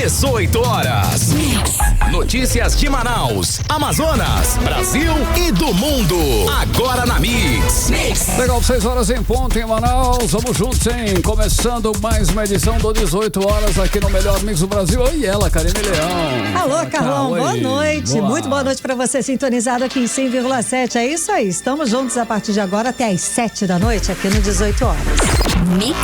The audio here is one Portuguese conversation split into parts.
18 horas. Notícias de Manaus, Amazonas, Brasil e do mundo. Agora na Mix. Legal, 6 horas em ponto em Manaus. Vamos juntos, hein? Começando mais uma edição do 18 horas aqui no Melhor Mix do Brasil. Oi, ela, Karine Leão. Alô, Carlão, boa noite. Muito boa noite pra você, sintonizado aqui em 100,7. É isso aí, estamos juntos a partir de agora até às 7 da noite aqui no 18 horas. Mix.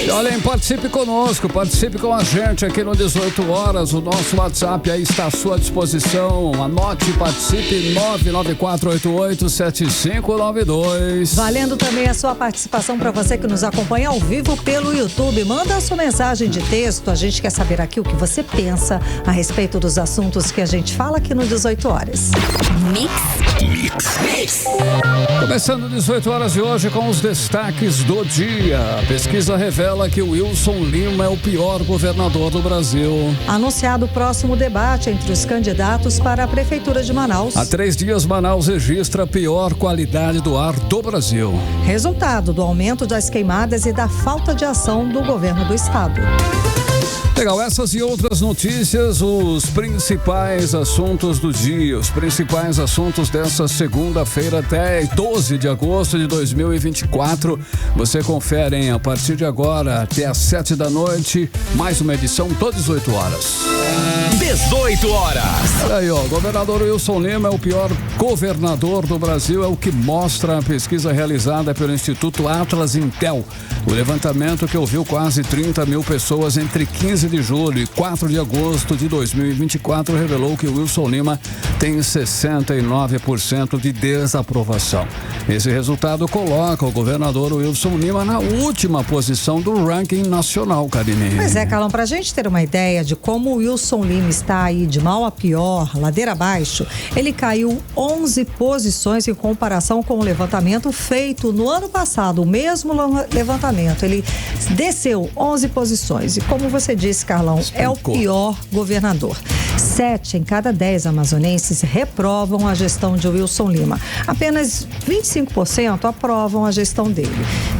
E olhem, participe conosco, participe com a gente aqui no 18 horas. O nosso WhatsApp aí está à sua disposição. Anote e participe, 994887592. Valendo também a sua participação para você que nos acompanha ao vivo pelo YouTube. Manda a sua mensagem de texto. A gente quer saber aqui o que você pensa a respeito dos assuntos que a gente fala aqui no 18 horas. Mix. Começando 18 horas de hoje com os destaques do dia. A pesquisa revela que o Wilson Lima é o pior governador do Brasil. Anunciado o próximo debate entre os candidatos para a Prefeitura de Manaus. Há 3 dias, Manaus registra a pior qualidade do ar do Brasil. Resultado do aumento das queimadas e da falta de ação do governo do estado. Legal, essas e outras notícias, os principais assuntos do dia, os principais assuntos dessa segunda-feira até 12 de agosto de 2024. Você confere, hein? A partir de agora até às 7 da noite, mais uma edição, todas 18 horas. 18 horas. Olha aí, ó, governador Wilson Lima é o pior governador do Brasil, é o que mostra a pesquisa realizada pelo Instituto Atlas Intel. O levantamento que ouviu quase 30 mil pessoas entre 15 de julho e 4 de agosto de 2024 revelou que o Wilson Lima tem 69% de desaprovação. Esse resultado coloca o governador Wilson Lima na última posição do ranking nacional, Karine. Pois é, Carlão, pra gente ter uma ideia de como o Wilson Lima está aí de mal a pior, ladeira abaixo, ele caiu 11 posições em comparação com o levantamento feito no ano passado, o mesmo levantamento. Ele desceu 11 posições e, como você disse, Carlão, é o pior governador. 7 em cada 10 amazonenses reprovam a gestão de Wilson Lima. Apenas 25% aprovam a gestão dele.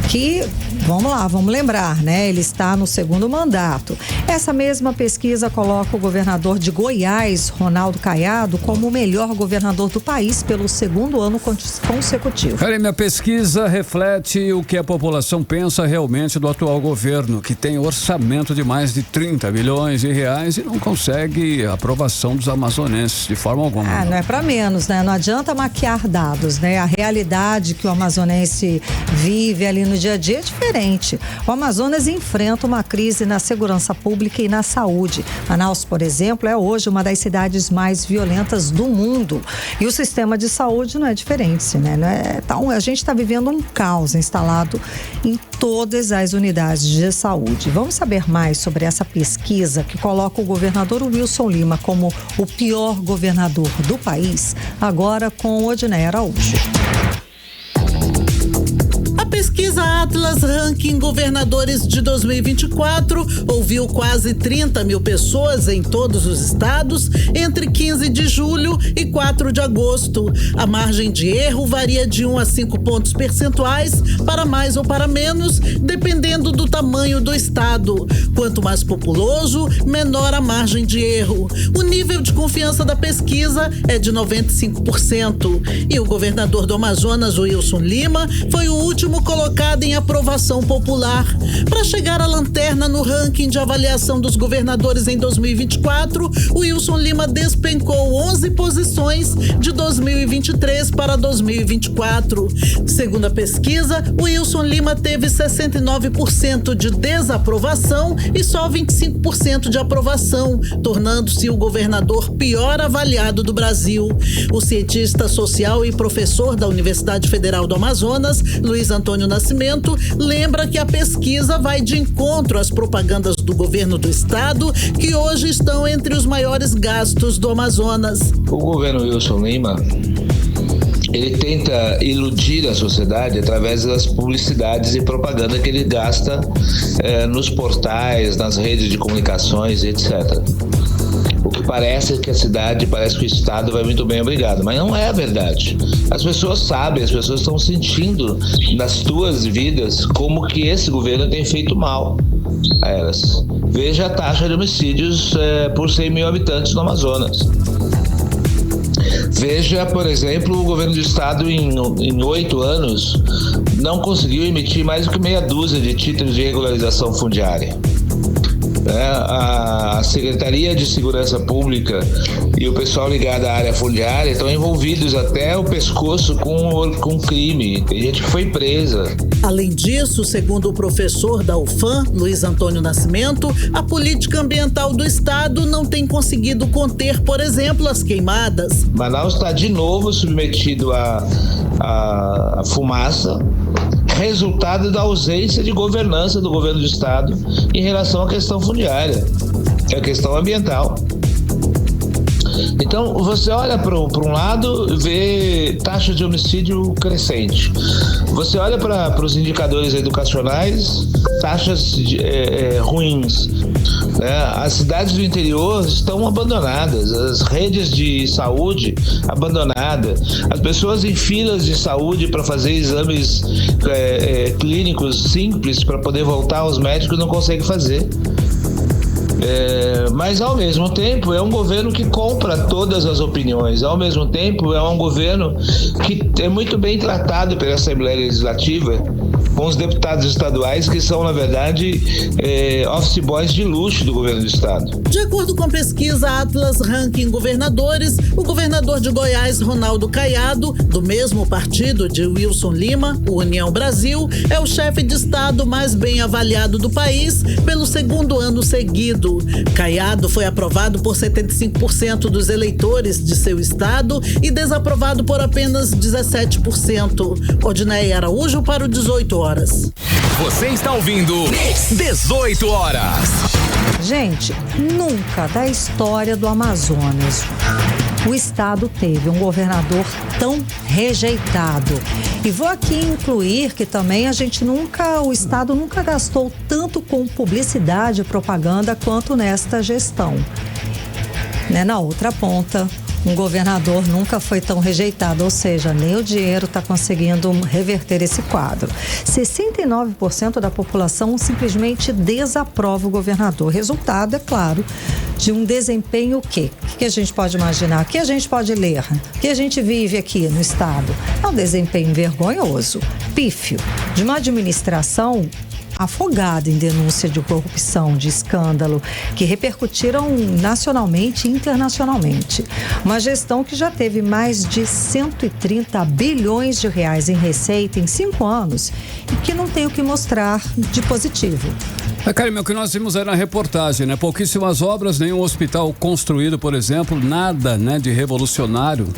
Que, vamos lembrar, né? Ele está no segundo mandato. Essa mesma pesquisa coloca o governador de Goiás, Ronaldo Caiado, como o melhor governador do país pelo segundo ano consecutivo. Karine, a pesquisa reflete o que a população pensa realmente do atual governo, que tem orçamento de mais de 30 bilhões de reais e não consegue a aprovação dos amazonenses de forma alguma. Não é para menos, né? Não adianta maquiar dados, né? A realidade que o amazonense vive ali no dia a dia é diferente. O Amazonas enfrenta uma crise na segurança pública e na saúde. Manaus, por exemplo, é hoje uma das cidades mais violentas do mundo. E o sistema de saúde não é diferente, né? Então, a gente está vivendo um caos instalado em todas as unidades de saúde. Vamos saber mais sobre essa pesquisa que coloca o governador Wilson Lima como o pior governador do país, agora com Odinei Araújo. A pesquisa Atlas Ranking Governadores de 2024 ouviu quase 30 mil pessoas em todos os estados entre 15 de julho e 4 de agosto. A margem de erro varia de 1 a 5 pontos percentuais para mais ou para menos, dependendo do tamanho do estado. Quanto mais populoso, menor a margem de erro. O nível de confiança da pesquisa é de 95%. E o governador do Amazonas, Wilson Lima, foi o último colocado em aprovação popular. Para chegar à lanterna no ranking de avaliação dos governadores em 2024, o Wilson Lima despencou 11 posições de 2023 para 2024. Segundo a pesquisa, o Wilson Lima teve 69% de desaprovação e só 25% de aprovação, tornando-se o governador pior avaliado do Brasil. O cientista social e professor da Universidade Federal do Amazonas, Luiz Antônio Nascimento, lembra que a pesquisa vai de encontro às propagandas do governo do estado, que hoje estão entre os maiores gastos do Amazonas. O governo Wilson Lima, ele tenta iludir a sociedade através das publicidades e propaganda que ele gasta nos portais, nas redes de comunicações, etc. O que parece que a cidade, parece que o estado vai muito bem, obrigado, mas não é a verdade. As pessoas sabem, as pessoas estão sentindo nas suas vidas como que esse governo tem feito mal. a elas. Veja a taxa de homicídios por 100 mil habitantes no Amazonas. Veja, por exemplo, o governo do estado em 8 anos não conseguiu emitir mais do que meia dúzia de títulos de regularização fundiária. A Secretaria de Segurança Pública e o pessoal ligado à área fundiária estão envolvidos até o pescoço com crime. Tem gente que foi presa. Além disso, segundo o professor da UFAM, Luiz Antônio Nascimento, a política ambiental do estado não tem conseguido conter, por exemplo, as queimadas. Manaus está de novo submetido à fumaça, resultado da ausência de governança do governo do estado em relação à questão fundiária, que é a questão ambiental. Então, você olha para um lado, vê taxa de homicídio crescente. Você olha para os indicadores educacionais, taxas ruins. As cidades do interior estão abandonadas, as redes de saúde abandonadas, as pessoas em filas de saúde para fazer exames clínicos simples para poder voltar aos médicos não conseguem fazer. Mas ao mesmo tempo é um governo que compra todas as opiniões, ao mesmo tempo é um governo que é muito bem tratado pela Assembleia Legislativa, com os deputados estaduais que são, na verdade, office boys de luxo do governo do estado. De acordo com a pesquisa Atlas Ranking Governadores, o governador de Goiás, Ronaldo Caiado, do mesmo partido de Wilson Lima, o União Brasil, é o chefe de estado mais bem avaliado do país pelo segundo ano seguido. Caiado foi aprovado por 75% dos eleitores de seu estado e desaprovado por apenas 17%. Odinei Araújo para o 18 horas. Você está ouvindo 18 horas. Gente, nunca da história do Amazonas o estado teve um governador tão rejeitado. E vou aqui incluir que também o estado nunca gastou tanto com publicidade e propaganda quanto nesta gestão. Na outra ponta, um governador nunca foi tão rejeitado, ou seja, nem o dinheiro está conseguindo reverter esse quadro. 69% da população simplesmente desaprova o governador. Resultado, é claro, de um desempenho o quê? O que a gente pode imaginar? O que a gente pode ler? O que a gente vive aqui no estado? É um desempenho vergonhoso, pífio, de uma administração afogada em denúncia de corrupção, de escândalo, que repercutiram nacionalmente e internacionalmente. Uma gestão que já teve mais de 130 bilhões de reais em receita em 5 anos e que não tem o que mostrar de positivo. Karime, o que nós vimos era na reportagem, pouquíssimas obras, nenhum hospital construído, por exemplo, nada, de revolucionário,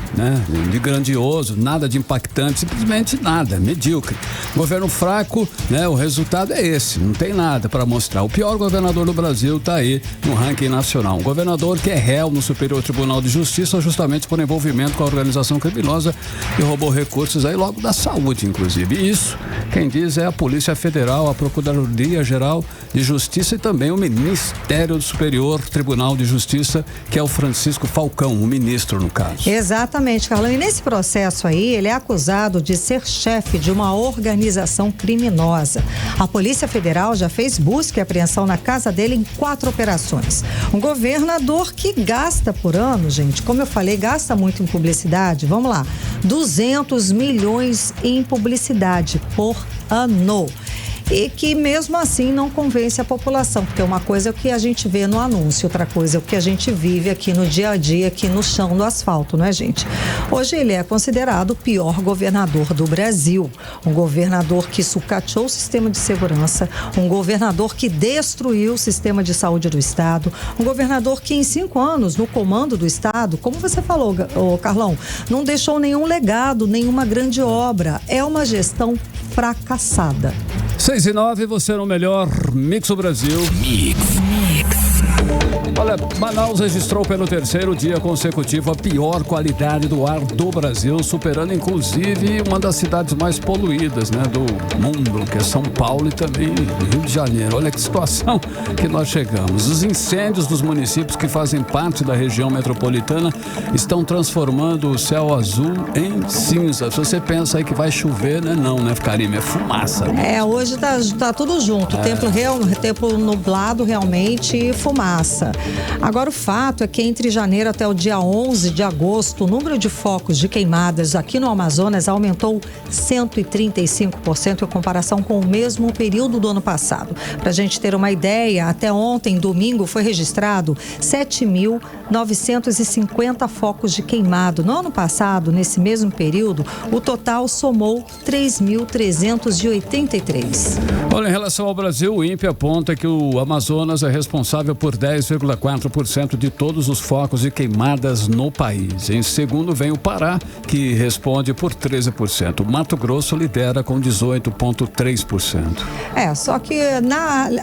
de grandioso, nada de impactante, simplesmente nada, medíocre. Governo fraco, o resultado é esse, não tem nada para mostrar. O pior governador do Brasil está aí no ranking nacional. Um governador que é réu no Superior Tribunal de Justiça justamente por envolvimento com a organização criminosa que roubou recursos aí logo da saúde, inclusive. E isso, quem diz é a Polícia Federal, a Procuradoria-Geral de Justiça e também o Ministério do Superior Tribunal de Justiça, que é o Francisco Falcão, o ministro no caso. Exatamente, Carlão. E nesse processo aí, ele é acusado de ser chefe de uma organização criminosa. A Polícia Federal já fez busca e apreensão na casa dele em 4 operações. Um governador que gasta por ano, gente, como eu falei, gasta muito em publicidade. Vamos lá, 200 milhões em publicidade por ano. E que mesmo assim não convence a população, porque uma coisa é o que a gente vê no anúncio, outra coisa é o que a gente vive aqui no dia a dia, aqui no chão do asfalto, não é, gente? Hoje ele é considerado o pior governador do Brasil, um governador que sucateou o sistema de segurança, um governador que destruiu o sistema de saúde do estado, um governador que em 5 anos no comando do estado, como você falou, Carlão, não deixou nenhum legado, nenhuma grande obra, é uma gestão fracassada. 6:09, você no melhor Mix do Brasil. Mix. Olha, Manaus registrou pelo terceiro dia consecutivo a pior qualidade do ar do Brasil, superando inclusive uma das cidades mais poluídas, né, do mundo, que é São Paulo e também Rio de Janeiro. Olha que situação que nós chegamos. Os incêndios dos municípios que fazem parte da região metropolitana estão transformando o céu azul em cinza. Se você pensa aí que vai chover, né? Não, né, Karime? É fumaça. Né? Hoje tá tudo junto. Tempo nublado realmente e fumaça. Agora o fato é que entre janeiro até o dia 11 de agosto, o número de focos de queimadas aqui no Amazonas aumentou 135% em comparação com o mesmo período do ano passado. Para a gente ter uma ideia, até ontem, domingo, foi registrado 7.950 focos de queimado. No ano passado, nesse mesmo período, o total somou 3.383. Olha, em relação ao Brasil, o INPE aponta que o Amazonas é responsável por 10,4% de todos os focos de queimadas no país. Em segundo vem o Pará, que responde por 13%. O Mato Grosso lidera com 18,3%. Só que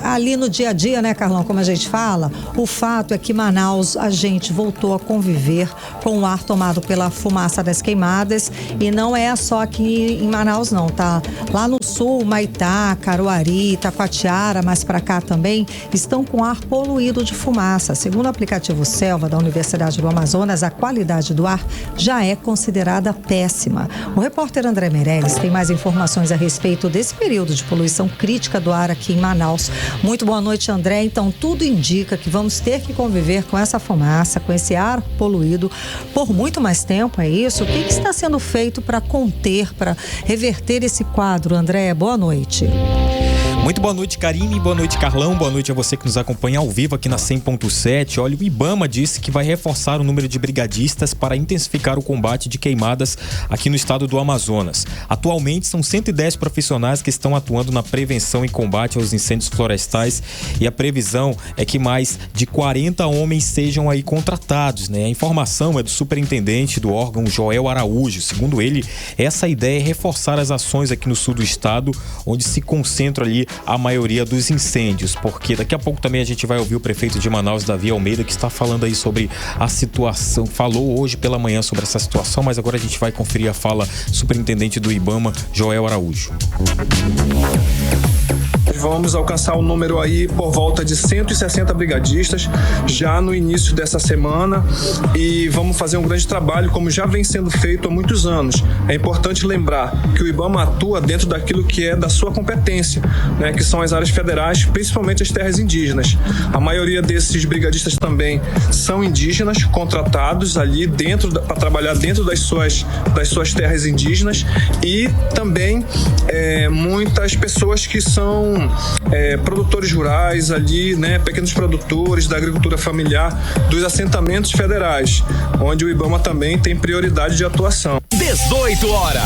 ali no dia a dia, né, Carlão, como a gente fala, o fato é que Manaus, a gente voltou a conviver com o ar tomado pela fumaça das queimadas, e não é só aqui em Manaus não, tá? Lá no sul, Maitá, Caruarí, Itacoatiara, mais para cá também, estão com ar poluído de fumaça. Segundo o aplicativo Selva da Universidade do Amazonas, a qualidade do ar já é considerada péssima. O repórter André Meirelles tem mais informações a respeito desse período de poluição crítica do ar aqui em Manaus. Muito boa noite, André. Então, tudo indica que vamos ter que conviver com essa fumaça, com esse ar poluído por muito mais tempo, é isso? O que está sendo feito para conter, para reverter esse quadro, André? Boa noite. Muito boa noite, Karime, boa noite, Carlão, boa noite a você que nos acompanha ao vivo aqui na 100.7. Olha, o IBAMA disse que vai reforçar o número de brigadistas para intensificar o combate de queimadas aqui no estado do Amazonas. Atualmente são 110 profissionais que estão atuando na prevenção e combate aos incêndios florestais, e a previsão é que mais de 40 homens sejam aí contratados, né? A informação é do superintendente do órgão, Joel Araújo. Segundo ele, essa ideia é reforçar as ações aqui no sul do estado, onde se concentra ali a maioria dos incêndios, porque daqui a pouco também a gente vai ouvir o prefeito de Manaus, Davi Almeida, que está falando aí sobre a situação, falou hoje pela manhã sobre essa situação, mas agora a gente vai conferir a fala do superintendente do IBAMA, Joel Araújo. Vamos alcançar um número aí por volta de 160 brigadistas já no início dessa semana, e vamos fazer um grande trabalho como já vem sendo feito há muitos anos. É importante lembrar que o IBAMA atua dentro daquilo que é da sua competência, né, que são as áreas federais, principalmente as terras indígenas. A maioria desses brigadistas também são indígenas, contratados ali para trabalhar dentro das suas terras indígenas, e também muitas pessoas que são produtores rurais ali, né, pequenos produtores da agricultura familiar dos assentamentos federais, onde o IBAMA também tem prioridade de atuação. 18 horas.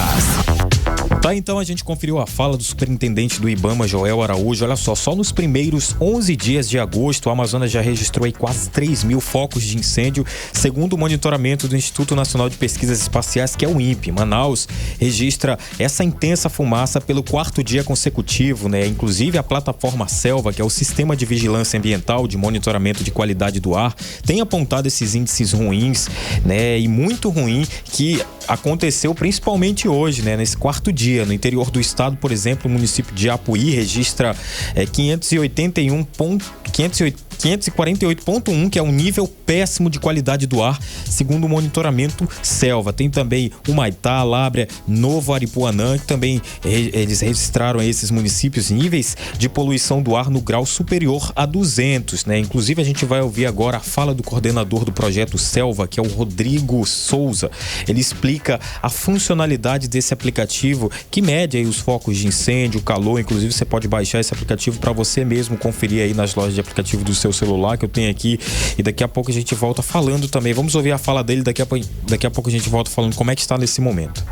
Tá, então a gente conferiu a fala do superintendente do IBAMA, Joel Araújo. Olha só nos primeiros 11 dias de agosto, o Amazonas já registrou aí quase 3.000 focos de incêndio, segundo o monitoramento do Instituto Nacional de Pesquisas Espaciais, que é o INPE. Manaus registra essa intensa fumaça pelo 4º dia consecutivo, né? Inclusive a plataforma Selva, que é o sistema de vigilância ambiental de monitoramento de qualidade do ar, tem apontado esses índices ruins, né? E muito ruim que aconteceu principalmente hoje, né? Nesse 4º dia. No interior do estado, por exemplo, o município de Apuí registra 548,1, que é um nível péssimo de qualidade do ar, segundo o monitoramento Selva. Tem também o Maitá, Lábrea, Novo Aripuanã, que também eles registraram esses municípios níveis de poluição do ar no grau superior a 200, né? Inclusive a gente vai ouvir agora a fala do coordenador do projeto Selva, que é o Rodrigo Souza. Ele explica a funcionalidade desse aplicativo que mede aí os focos de incêndio, o calor. Inclusive você pode baixar esse aplicativo para você mesmo conferir aí nas lojas de aplicativo do seu celular, que eu tenho aqui, e daqui a pouco a gente volta falando também. Vamos ouvir a fala dele, daqui a pouco a gente volta falando como é que está nesse momento.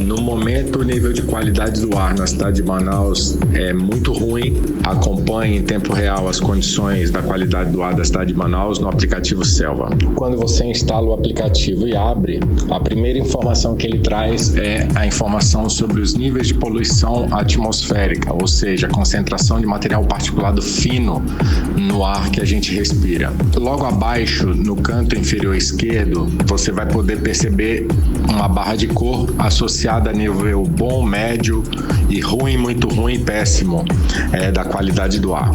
No momento, o nível de qualidade do ar na cidade de Manaus é muito ruim. Acompanhe em tempo real as condições da qualidade do ar da cidade de Manaus no aplicativo Selva. Quando você instala o aplicativo e abre, a primeira informação que ele traz é a informação sobre os níveis de poluição atmosférica, ou seja, a concentração de material particulado fino no ar que a gente respira. Logo abaixo, no canto inferior esquerdo, você vai poder perceber uma barra de cor associada a nível bom, médio e ruim, muito ruim, péssimo da qualidade do ar.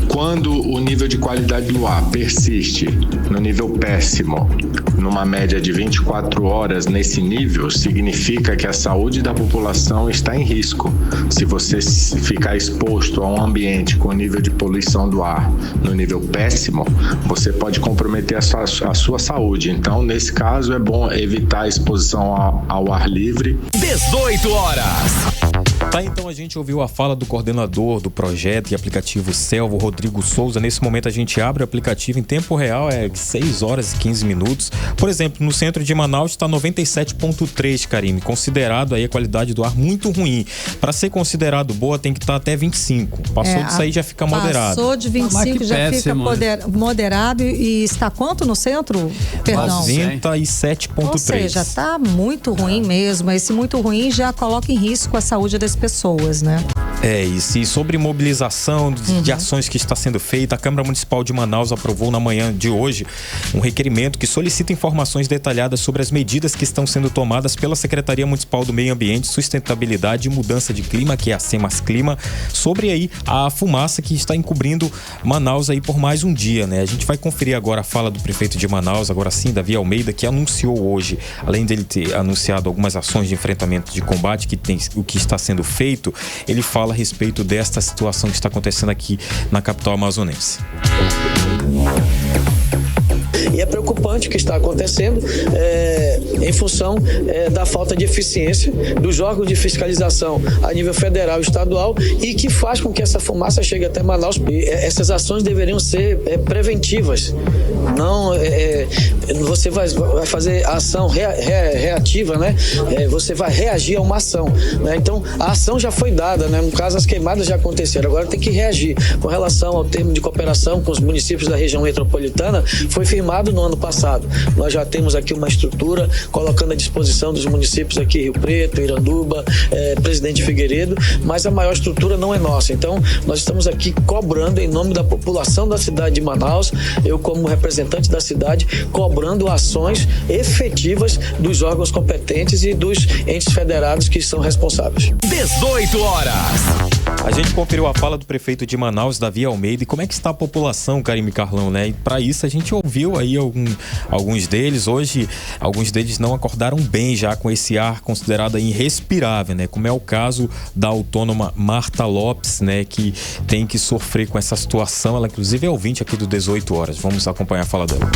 Quando o nível de qualidade do ar persiste no nível péssimo, numa média de 24 horas nesse nível, significa que a saúde da população está em risco. Se você ficar exposto a um ambiente com nível de poluição do ar no nível péssimo, você pode comprometer a sua saúde. Então, nesse caso, é bom evitar a exposição ao ar livre. 18 horas. Tá, então a gente ouviu a fala do coordenador do projeto e aplicativo Selva, Rodrigo Souza. Nesse momento a gente abre o aplicativo em tempo real, 6 horas e 15 minutos. Por exemplo, no centro de Manaus está 97,3, Karime, considerado aí a qualidade do ar muito ruim. Para ser considerado boa tem que estar até 25. Passou disso aí já fica moderado. Passou de 25 já péssimo, fica moderado e está quanto no centro? Perdão. 97,3. Ou seja, está muito ruim mesmo. Esse muito ruim já coloca em risco a saúde das pessoas, né? Isso. E sobre mobilização de ações que está sendo feita, a Câmara Municipal de Manaus aprovou na manhã de hoje um requerimento que solicita informações detalhadas sobre as medidas que estão sendo tomadas pela Secretaria Municipal do Meio Ambiente, Sustentabilidade e Mudança de Clima, que é a SEMASClima, sobre aí a fumaça que está encobrindo Manaus aí por mais um dia, né? A gente vai conferir agora a fala do prefeito de Manaus, agora sim, Davi Almeida, que anunciou hoje, além dele ter anunciado algumas ações de enfrentamento de combate, o que está sendo feito, ele fala a respeito desta situação que está acontecendo aqui na capital amazonense. E é preocupante o que está acontecendo em função da falta de eficiência dos órgãos de fiscalização a nível federal e estadual e que faz com que essa fumaça chegue até Manaus. E essas ações deveriam ser preventivas. Não, você vai fazer ação reativa, né? Você vai reagir a uma ação, né? Então, a ação já foi dada, né? No caso, as queimadas já aconteceram. Agora tem que reagir. Com relação ao termo de cooperação com os municípios da região metropolitana, foi firmado no ano passado. Nós já temos aqui uma estrutura colocando à disposição dos municípios aqui, Rio Preto, Iranduba, Presidente Figueiredo, mas a maior estrutura não é nossa. Então, nós estamos aqui cobrando em nome da população da cidade de Manaus, eu como representante da cidade, cobrando ações efetivas dos órgãos competentes e dos entes federados que são responsáveis. 18 horas. A gente conferiu a fala do prefeito de Manaus, Davi Almeida, e como é que está a população, Karime Carlão, né? E para isso a gente ouviu aí alguns deles. Hoje, alguns deles não acordaram bem já com esse ar considerado irrespirável, né? Como é o caso da autônoma Marta Lopes, né? Que tem que sofrer com essa situação. Ela, inclusive, é ouvinte aqui do 18 horas. Vamos acompanhar a fala dela.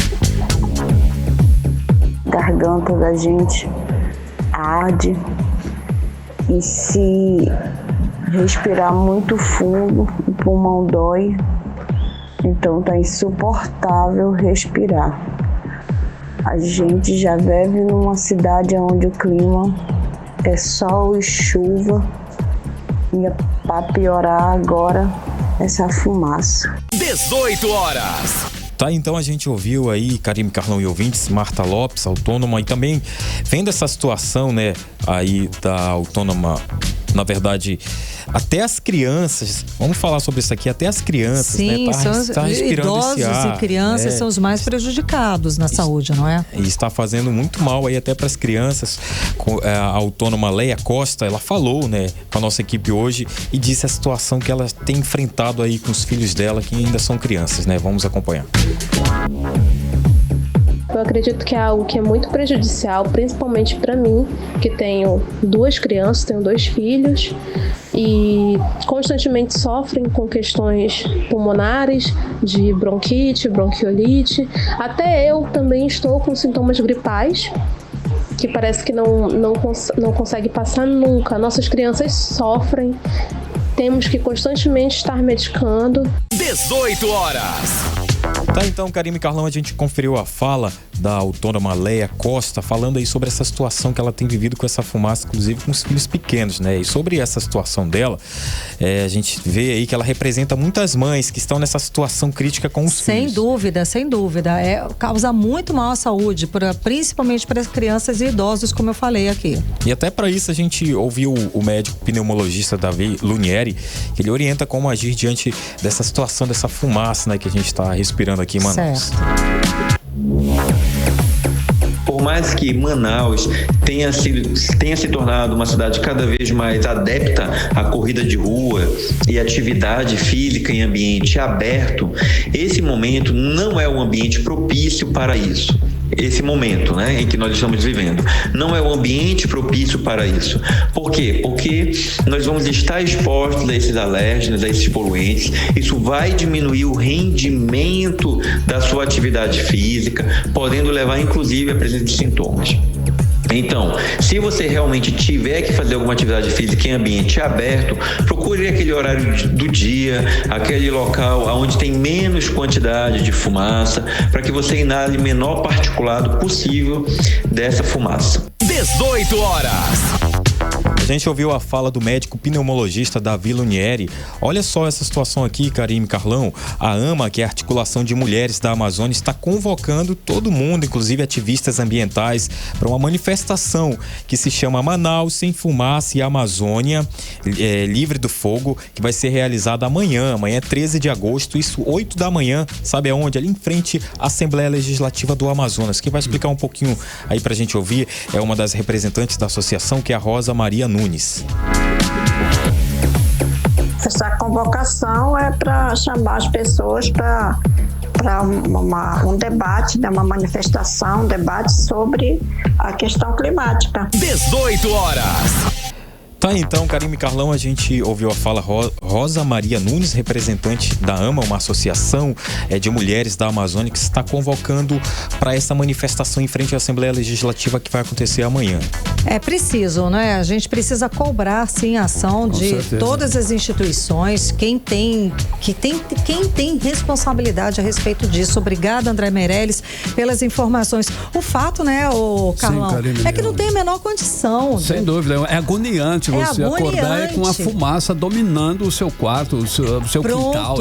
Garganta da gente arde e se respirar muito fundo, o pulmão dói. Então tá insuportável respirar. A gente já vive numa cidade onde o clima é sol e chuva. E para piorar agora essa fumaça. 18 horas. Tá, então a gente ouviu aí, Karime Carlão e ouvintes, Marta Lopes, autônoma, e também vendo essa situação, né, aí da autônoma, na verdade, até as crianças, vamos falar sobre isso aqui, até as crianças, sim, né, tá respirando idosos esse ar, e crianças são os mais prejudicados na saúde, não é? E está fazendo muito mal aí até para as crianças. A autônoma Leia Costa, ela falou, né, com a nossa equipe hoje e disse a situação que ela tem enfrentado aí com os filhos dela, que ainda são crianças, né? Vamos acompanhar. Eu acredito que é algo que é muito prejudicial, principalmente para mim, que tenho 2 crianças, tenho 2 filhos e constantemente sofrem com questões pulmonares, de bronquite, bronquiolite. Até eu também estou com sintomas gripais, que parece que não consegue passar nunca. Nossas crianças sofrem, temos que constantemente estar medicando. 18 horas. Tá, então, Karime Carlão, a gente conferiu a fala da autônoma Leia Costa, falando aí sobre essa situação que ela tem vivido com essa fumaça, inclusive com os filhos pequenos, né? E sobre essa situação dela, a gente vê aí que ela representa muitas mães que estão nessa situação crítica com os filhos. Sem dúvida. Causa muito mal à saúde, principalmente para as crianças e idosos, como eu falei aqui. E até para isso a gente ouviu o médico pneumologista Davi Lunieri, que ele orienta como agir diante dessa situação, dessa fumaça, né, que a gente está respirando aqui em Manaus. Certo. Por mais que Manaus tenha se tornado uma cidade cada vez mais adepta à corrida de rua e atividade física em ambiente aberto, esse momento não é um ambiente propício para isso. Esse momento, né, em que nós estamos vivendo, não é o ambiente propício para isso. Por quê? Porque nós vamos estar expostos a esses alérgenos, a esses poluentes. Isso vai diminuir o rendimento da sua atividade física, podendo levar inclusive à presença de sintomas. Então, se você realmente tiver que fazer alguma atividade física em ambiente aberto, procure aquele horário do dia, aquele local onde tem menos quantidade de fumaça, para que você inale o menor particulado possível dessa fumaça. 18 horas. A gente ouviu a fala do médico pneumologista Davi Lunieri. Olha só essa situação aqui, Karime, Carlão. A AMA, que é a Articulação de Mulheres da Amazônia, está convocando todo mundo, inclusive ativistas ambientais, para uma manifestação que se chama Manaus Sem Fumaça e Amazônia Livre do Fogo, que vai ser realizada amanhã é 13 de agosto, isso 8 da manhã, sabe aonde? Ali em frente à Assembleia Legislativa do Amazonas. Quem vai explicar um pouquinho aí pra gente ouvir é uma das representantes da associação, que é a Rosa Maria Nunes. Essa convocação é para chamar as pessoas para um debate, né, uma manifestação, um debate sobre a questão climática. 18 horas. Tá, então, Karime, Carlão, a gente ouviu a fala Rosa Maria Nunes, representante da AMA, uma associação de mulheres da Amazônia, que está convocando para essa manifestação em frente à Assembleia Legislativa que vai acontecer amanhã. É preciso, né? A gente precisa cobrar, sim, a ação de todas as instituições, quem tem responsabilidade a respeito disso. Obrigada, André Meirelles, pelas informações. O fato, né, Carlão, sim, Karine, é que não tem a menor condição. Sem dúvida, é agoniante você acordar com a fumaça dominando o seu quarto, o seu quintal.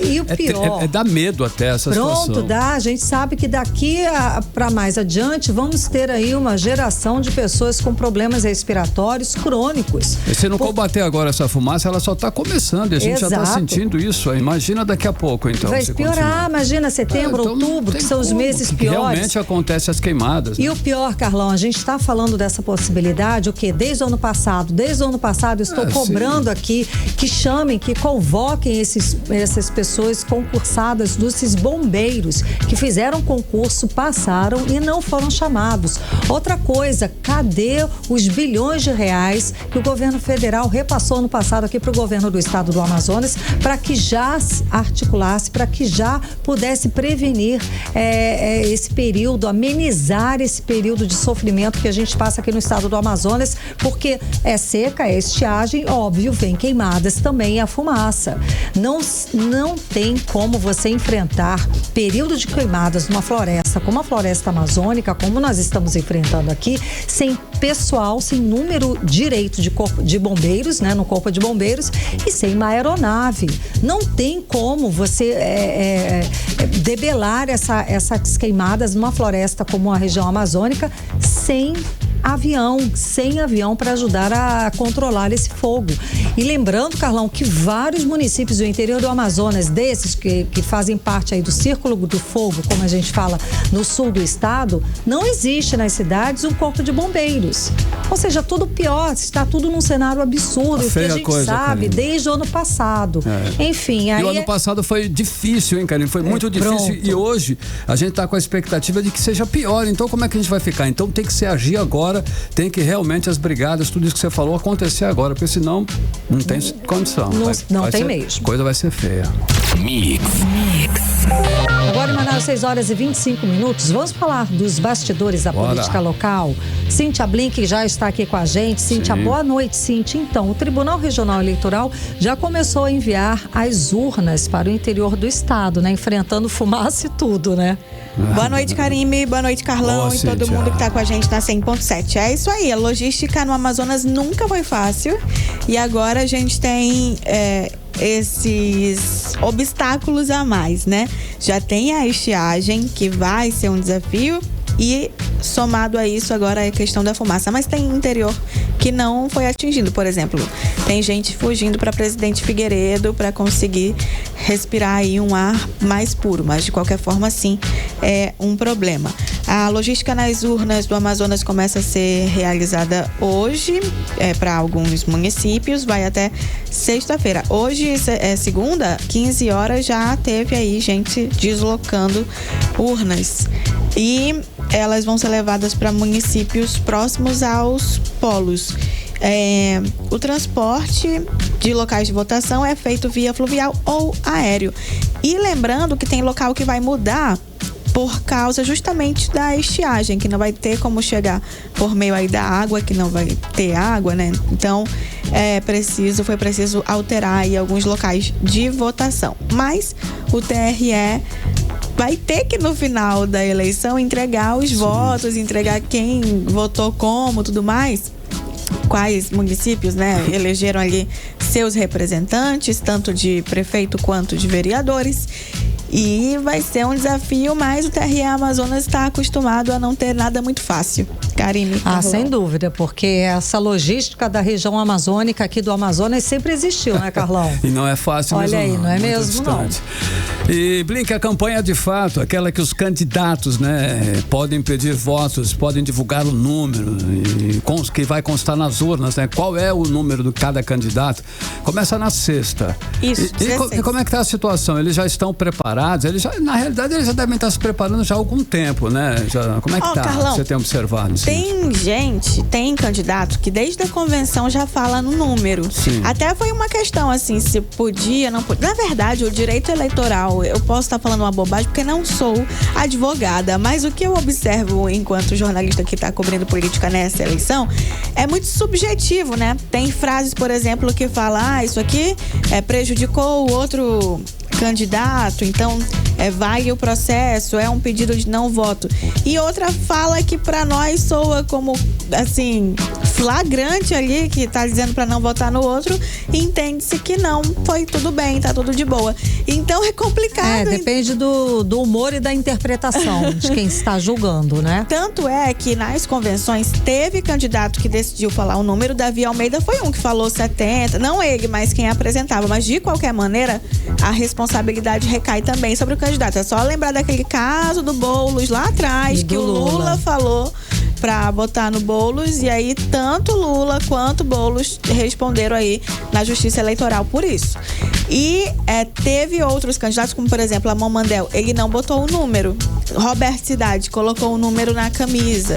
E o pior, dá medo até essa situação. A gente sabe que daqui para mais adiante vamos ter aí uma geração de pessoas com problemas respiratórios crônicos. E se não combater agora essa fumaça, ela só está começando e a gente já está sentindo isso. Imagina daqui a pouco, então. Vai piorar, imagina setembro, outubro, que são os meses piores. Realmente acontece as queimadas. E o pior, Carlão, a gente está falando dessa possibilidade, o quê? Desde o ano passado eu estou cobrando aqui que chamem, que convoquem essas pessoas concursadas desses bombeiros que fizeram concurso, passaram e não foram chamados. Outra coisa, cadê os bilhões de reais que o governo federal repassou no passado aqui para o governo do estado do Amazonas, para que já articulasse, para que já pudesse prevenir esse período, amenizar esse período de sofrimento que a gente passa aqui no estado do Amazonas, porque é seca, é estiagem, óbvio, vem queimadas também, a fumaça. Não tem como você enfrentar período de queimadas numa floresta como a floresta amazônica, como nós estamos enfrentando aqui, sem pessoal, sem número direito de bombeiros, né, no corpo de bombeiros, e sem uma aeronave. Não tem como você debelar essas queimadas numa floresta como a região amazônica sem avião para ajudar a controlar esse fogo. E lembrando, Carlão, que vários municípios do interior do Amazonas, desses que fazem parte aí do Círculo do Fogo, como a gente fala, no sul do estado, não existe nas cidades um corpo de bombeiros. Ou seja, tudo pior, está tudo num cenário absurdo, que a gente sabe desde o ano passado. Enfim, aí... E o ano passado foi difícil, hein, Karine? Foi muito difícil. Pronto. E hoje a gente está com a expectativa de que seja pior. Então, como é que a gente vai ficar? Então, tem que se agir agora agora tem que realmente as brigadas, tudo isso que você falou, acontecer agora, porque senão não tem condição. Não tem mesmo. A coisa vai ser feia. Mix. Agora em Manaus, 6h25. Vamos falar dos bastidores da política local. Cíntia Blink já está aqui com a gente. Cíntia, boa noite, Cíntia. Então, o Tribunal Regional Eleitoral já começou a enviar as urnas para o interior do estado, né? Enfrentando fumaça e tudo, né? Boa noite, Karime. Boa noite, Carlão, e todo mundo que está com a gente na 100.7. É isso aí, a logística no Amazonas nunca foi fácil. E agora a gente tem esses obstáculos a mais, né? Já tem a estiagem, que vai ser um desafio, e somado a isso agora é a questão da fumaça. Mas tem interior que não foi atingido. Por exemplo, tem gente fugindo para Presidente Figueiredo para conseguir respirar aí um ar mais puro, mas de qualquer forma sim é um problema. A logística nas urnas do Amazonas começa a ser realizada hoje para alguns municípios, vai até sexta-feira. Hoje é segunda, 15 horas, já teve aí gente deslocando urnas. E elas vão ser levadas para municípios próximos aos polos. O transporte de locais de votação é feito via fluvial ou aéreo. E lembrando que tem local que vai mudar por causa justamente da estiagem, que não vai ter como chegar por meio aí da água, que não vai ter água, né? Então, foi preciso alterar aí alguns locais de votação. Mas o TRE vai ter que, no final da eleição, entregar os votos, entregar quem votou como, tudo mais. Quais municípios, né, elegeram ali seus representantes, tanto de prefeito quanto de vereadores. E vai ser um desafio, mas o TRE Amazonas está acostumado a não ter nada muito fácil. Karime. Sem dúvida, porque essa logística da região amazônica aqui do Amazonas sempre existiu, né, Carlão? E não é fácil mesmo. Olha aí, não é mesmo, não. E, Blink, a campanha de fato, aquela que os candidatos, né, podem pedir votos, podem divulgar o número que vai constar nas urnas, né? Qual é o número de cada candidato? Começa na sexta. Isso, e como é que está a situação? Eles já estão preparados? Na realidade, eles já devem estar se preparando já há algum tempo, né? Como é que está? Carlão, você tem observado? Tem candidato que desde a convenção já fala no número. Sim. Até foi uma questão assim, se podia, não podia. Na verdade, o direito eleitoral, eu posso estar falando uma bobagem porque não sou advogada, mas o que eu observo enquanto jornalista que está cobrindo política nessa eleição é muito subjetivo, né? Tem frases, por exemplo, que falam, isso aqui prejudicou o outro candidato, então vai o processo, é um pedido de não voto. E outra fala que para nós soa como, assim, flagrante ali, que tá dizendo para não votar no outro, e entende-se que não, foi tudo bem, tá tudo de boa. Então é complicado. Depende do humor e da interpretação de quem está julgando, né? Tanto é que nas convenções teve candidato que decidiu falar o número. Davi Almeida foi um que falou 70, não ele, mas quem apresentava, mas de qualquer maneira a responsabilidade recai também sobre o candidato. É só lembrar daquele caso do Boulos lá atrás, que o Lula falou para botar no Boulos, e aí tanto Lula quanto Boulos responderam aí na Justiça Eleitoral por isso. E teve outros candidatos, como por exemplo a Momandel, ele não botou o número. Roberto Cidade colocou o número na camisa.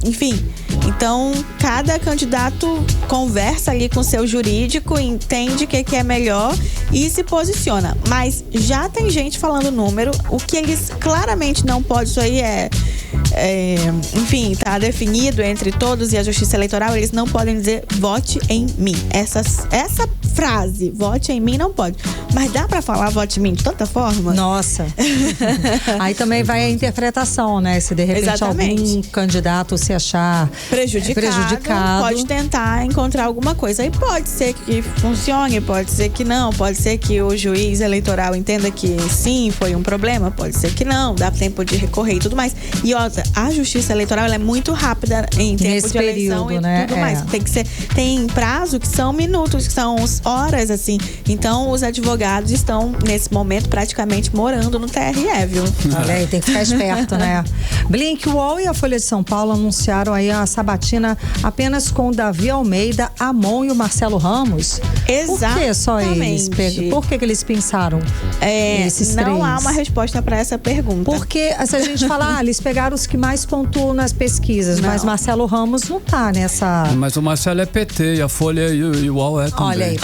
Enfim, então cada candidato conversa ali com o seu jurídico, entende o que é melhor e se posiciona. Mas já tem gente falando número, o que eles claramente não podem, isso aí enfim, tá definido entre todos e a Justiça Eleitoral, eles não podem dizer vote em mim. Essa frase, vote em mim, não pode. Mas dá pra falar vote em mim de tanta forma? Nossa. Aí também vai a interpretação, né? Se de repente algum candidato se achar prejudicado, pode tentar encontrar alguma coisa. E pode ser que funcione, pode ser que não, pode ser que o juiz eleitoral entenda que sim, foi um problema, pode ser que não, dá tempo de recorrer e tudo mais. E outra, a Justiça Eleitoral ela é muito rápida em tempo nesse de eleição período, e né? tudo mais. Tem prazo que são minutos, que são horas, assim. Então, os advogados estão, nesse momento, praticamente morando no TRE, viu? Olha aí, tem que ficar esperto, né? Blink, UOL e a Folha de São Paulo anunciaram aí a sabatina apenas com o Davi Almeida, Amon e o Marcelo Ramos. Exatamente. Por que só eles? Por que eles pensaram esses três? Não há uma resposta para essa pergunta. Porque se a gente falar, eles pegaram os que que mais pontuam nas pesquisas, mas Marcelo Ramos não tá nessa... Mas o Marcelo é PT e a Folha e o UOL é também. Olha aí,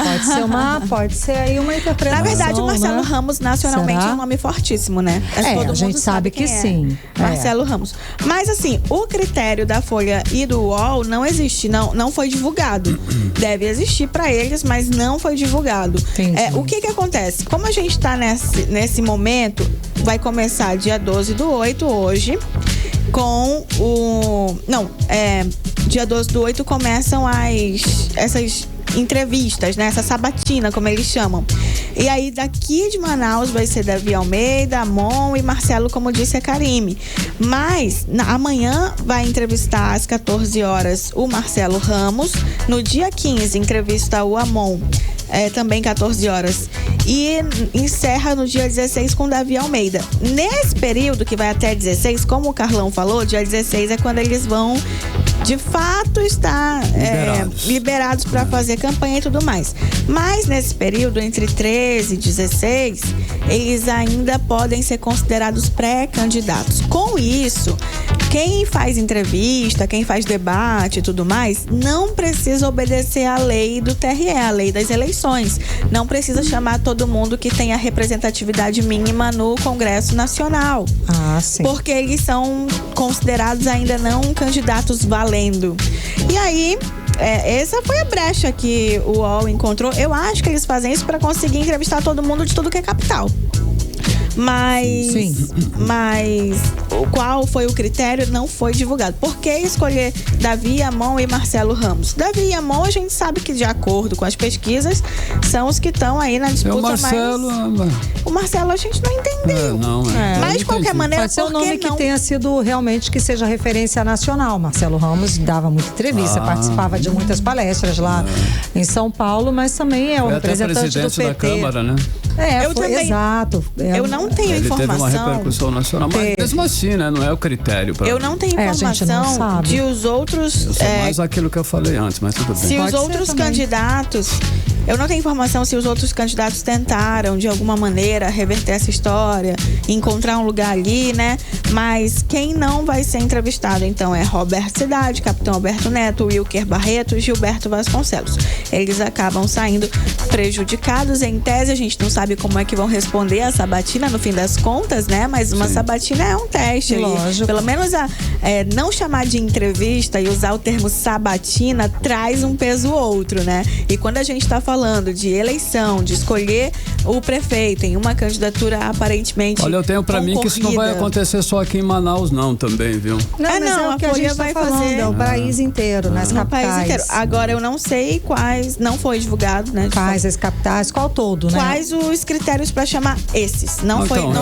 pode ser aí uma interpretação. Na verdade, o Marcelo Ramos nacionalmente é um nome fortíssimo, né? A gente sabe que sim. Marcelo Ramos. Mas assim, o critério da Folha e do UOL não existe, não foi divulgado. Deve existir para eles, mas não foi divulgado. O que acontece? Como a gente tá nesse momento, vai começar dia 12/8 hoje, com o... dia 12/8 começam essas entrevistas, né? Essa sabatina, como eles chamam. E aí, daqui de Manaus vai ser Davi Almeida, Amon e Marcelo, como disse a Karime. Mas, amanhã vai entrevistar às 14 horas o Marcelo Ramos. No dia 15, entrevista o Amon, também 14 horas. E encerra no dia 16 com Davi Almeida. Nesse período, que vai até 16, como o Carlão falou, dia 16 é quando eles vão de fato estar liberados para fazer campanha e tudo mais. Mas nesse período, entre 13 e 16, eles ainda podem ser considerados pré-candidatos. Com isso, quem faz entrevista, quem faz debate e tudo mais, não precisa obedecer à lei do TRE, a lei das eleições. Não precisa chamar todo mundo que tem a representatividade mínima no Congresso Nacional. Sim. Porque eles são considerados ainda não candidatos valendo. E aí, essa foi a brecha que o UOL encontrou. Eu acho que eles fazem isso para conseguir entrevistar todo mundo de tudo que é capital. Mas qual foi o critério não foi divulgado. Por que escolher Davi, Amon e Marcelo Ramos? Davi e Amon, a gente sabe que, de acordo com as pesquisas, são os que estão aí na disputa. O Marcelo a gente não entendeu. Mas de qualquer maneira, pode ser um nome que tenha sido realmente, que seja referência nacional. Marcelo Ramos dava muita entrevista, participava de muitas palestras lá em São Paulo, mas também é o representante do PT. Da Câmara, né? Exato. Eu não tenho informação. Ele teve uma repercussão nacional, mas mesmo assim, né? Não é o critério. Eu não tenho informação de os outros... Eu sou mais aquilo que eu falei antes, mas tudo bem. Se os outros candidatos... Eu não tenho informação se os outros candidatos tentaram, de alguma maneira, reverter essa história, encontrar um lugar ali, né? Mas quem não vai ser entrevistado, então, é Roberto Cidade, Capitão Alberto Neto, Wilker Barreto e Gilberto Vasconcelos. Eles acabam saindo prejudicados. Em tese, a gente não sabe como é que vão responder a sabatina, no fim das contas, né? Mas uma sabatina é um teste. Lógico. Pelo menos não chamar de entrevista e usar o termo sabatina traz um peso outro, né? E quando a gente está falando de eleição, de escolher o prefeito em uma candidatura aparentemente Olha, eu tenho pra mim que isso não vai acontecer só aqui em Manaus, não, também, viu? Não, é o que a gente vai fazer. É o país inteiro, nas capitais. No país inteiro. Agora, eu não sei quais, não foi divulgado, né? Quais as capitais, qual todo, né? Quais os critérios pra chamar esses? Não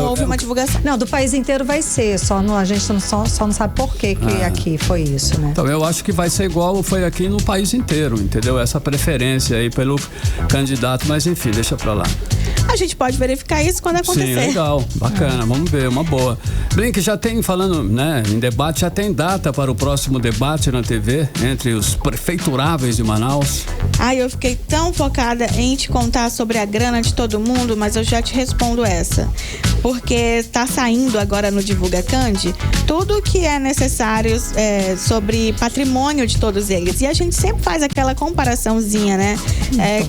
houve uma divulgação. Não, do país inteiro vai ser, a gente só não sabe por que aqui foi isso, né? Então, eu acho que vai ser igual foi aqui no país inteiro, entendeu? Essa preferência aí pelo candidato, mas enfim, deixa pra lá. A gente pode verificar isso quando acontecer. Sim, legal, bacana, vamos ver, uma boa. Blink, já tem, falando, né, em debate, já tem data para o próximo debate na TV entre os prefeituráveis de Manaus? Eu fiquei tão focada em te contar sobre a grana de todo mundo, mas eu já te respondo essa. Porque tá saindo agora no Divulga Candi tudo que é necessário sobre patrimônio de todos eles. E a gente sempre faz aquela comparaçãozinha, né?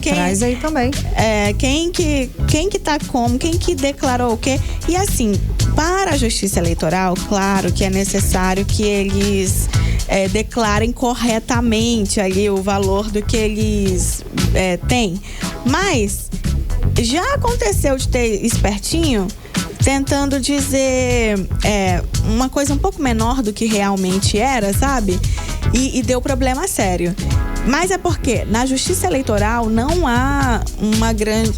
Traz aí também. Quem que tá como, quem que declarou o quê. E assim, para a Justiça Eleitoral, claro que é necessário que eles declarem corretamente ali o valor do que eles têm. Mas já aconteceu de ter espertinho tentando dizer uma coisa um pouco menor do que realmente era, sabe? E deu problema sério. Mas é porque na Justiça Eleitoral não há uma grande...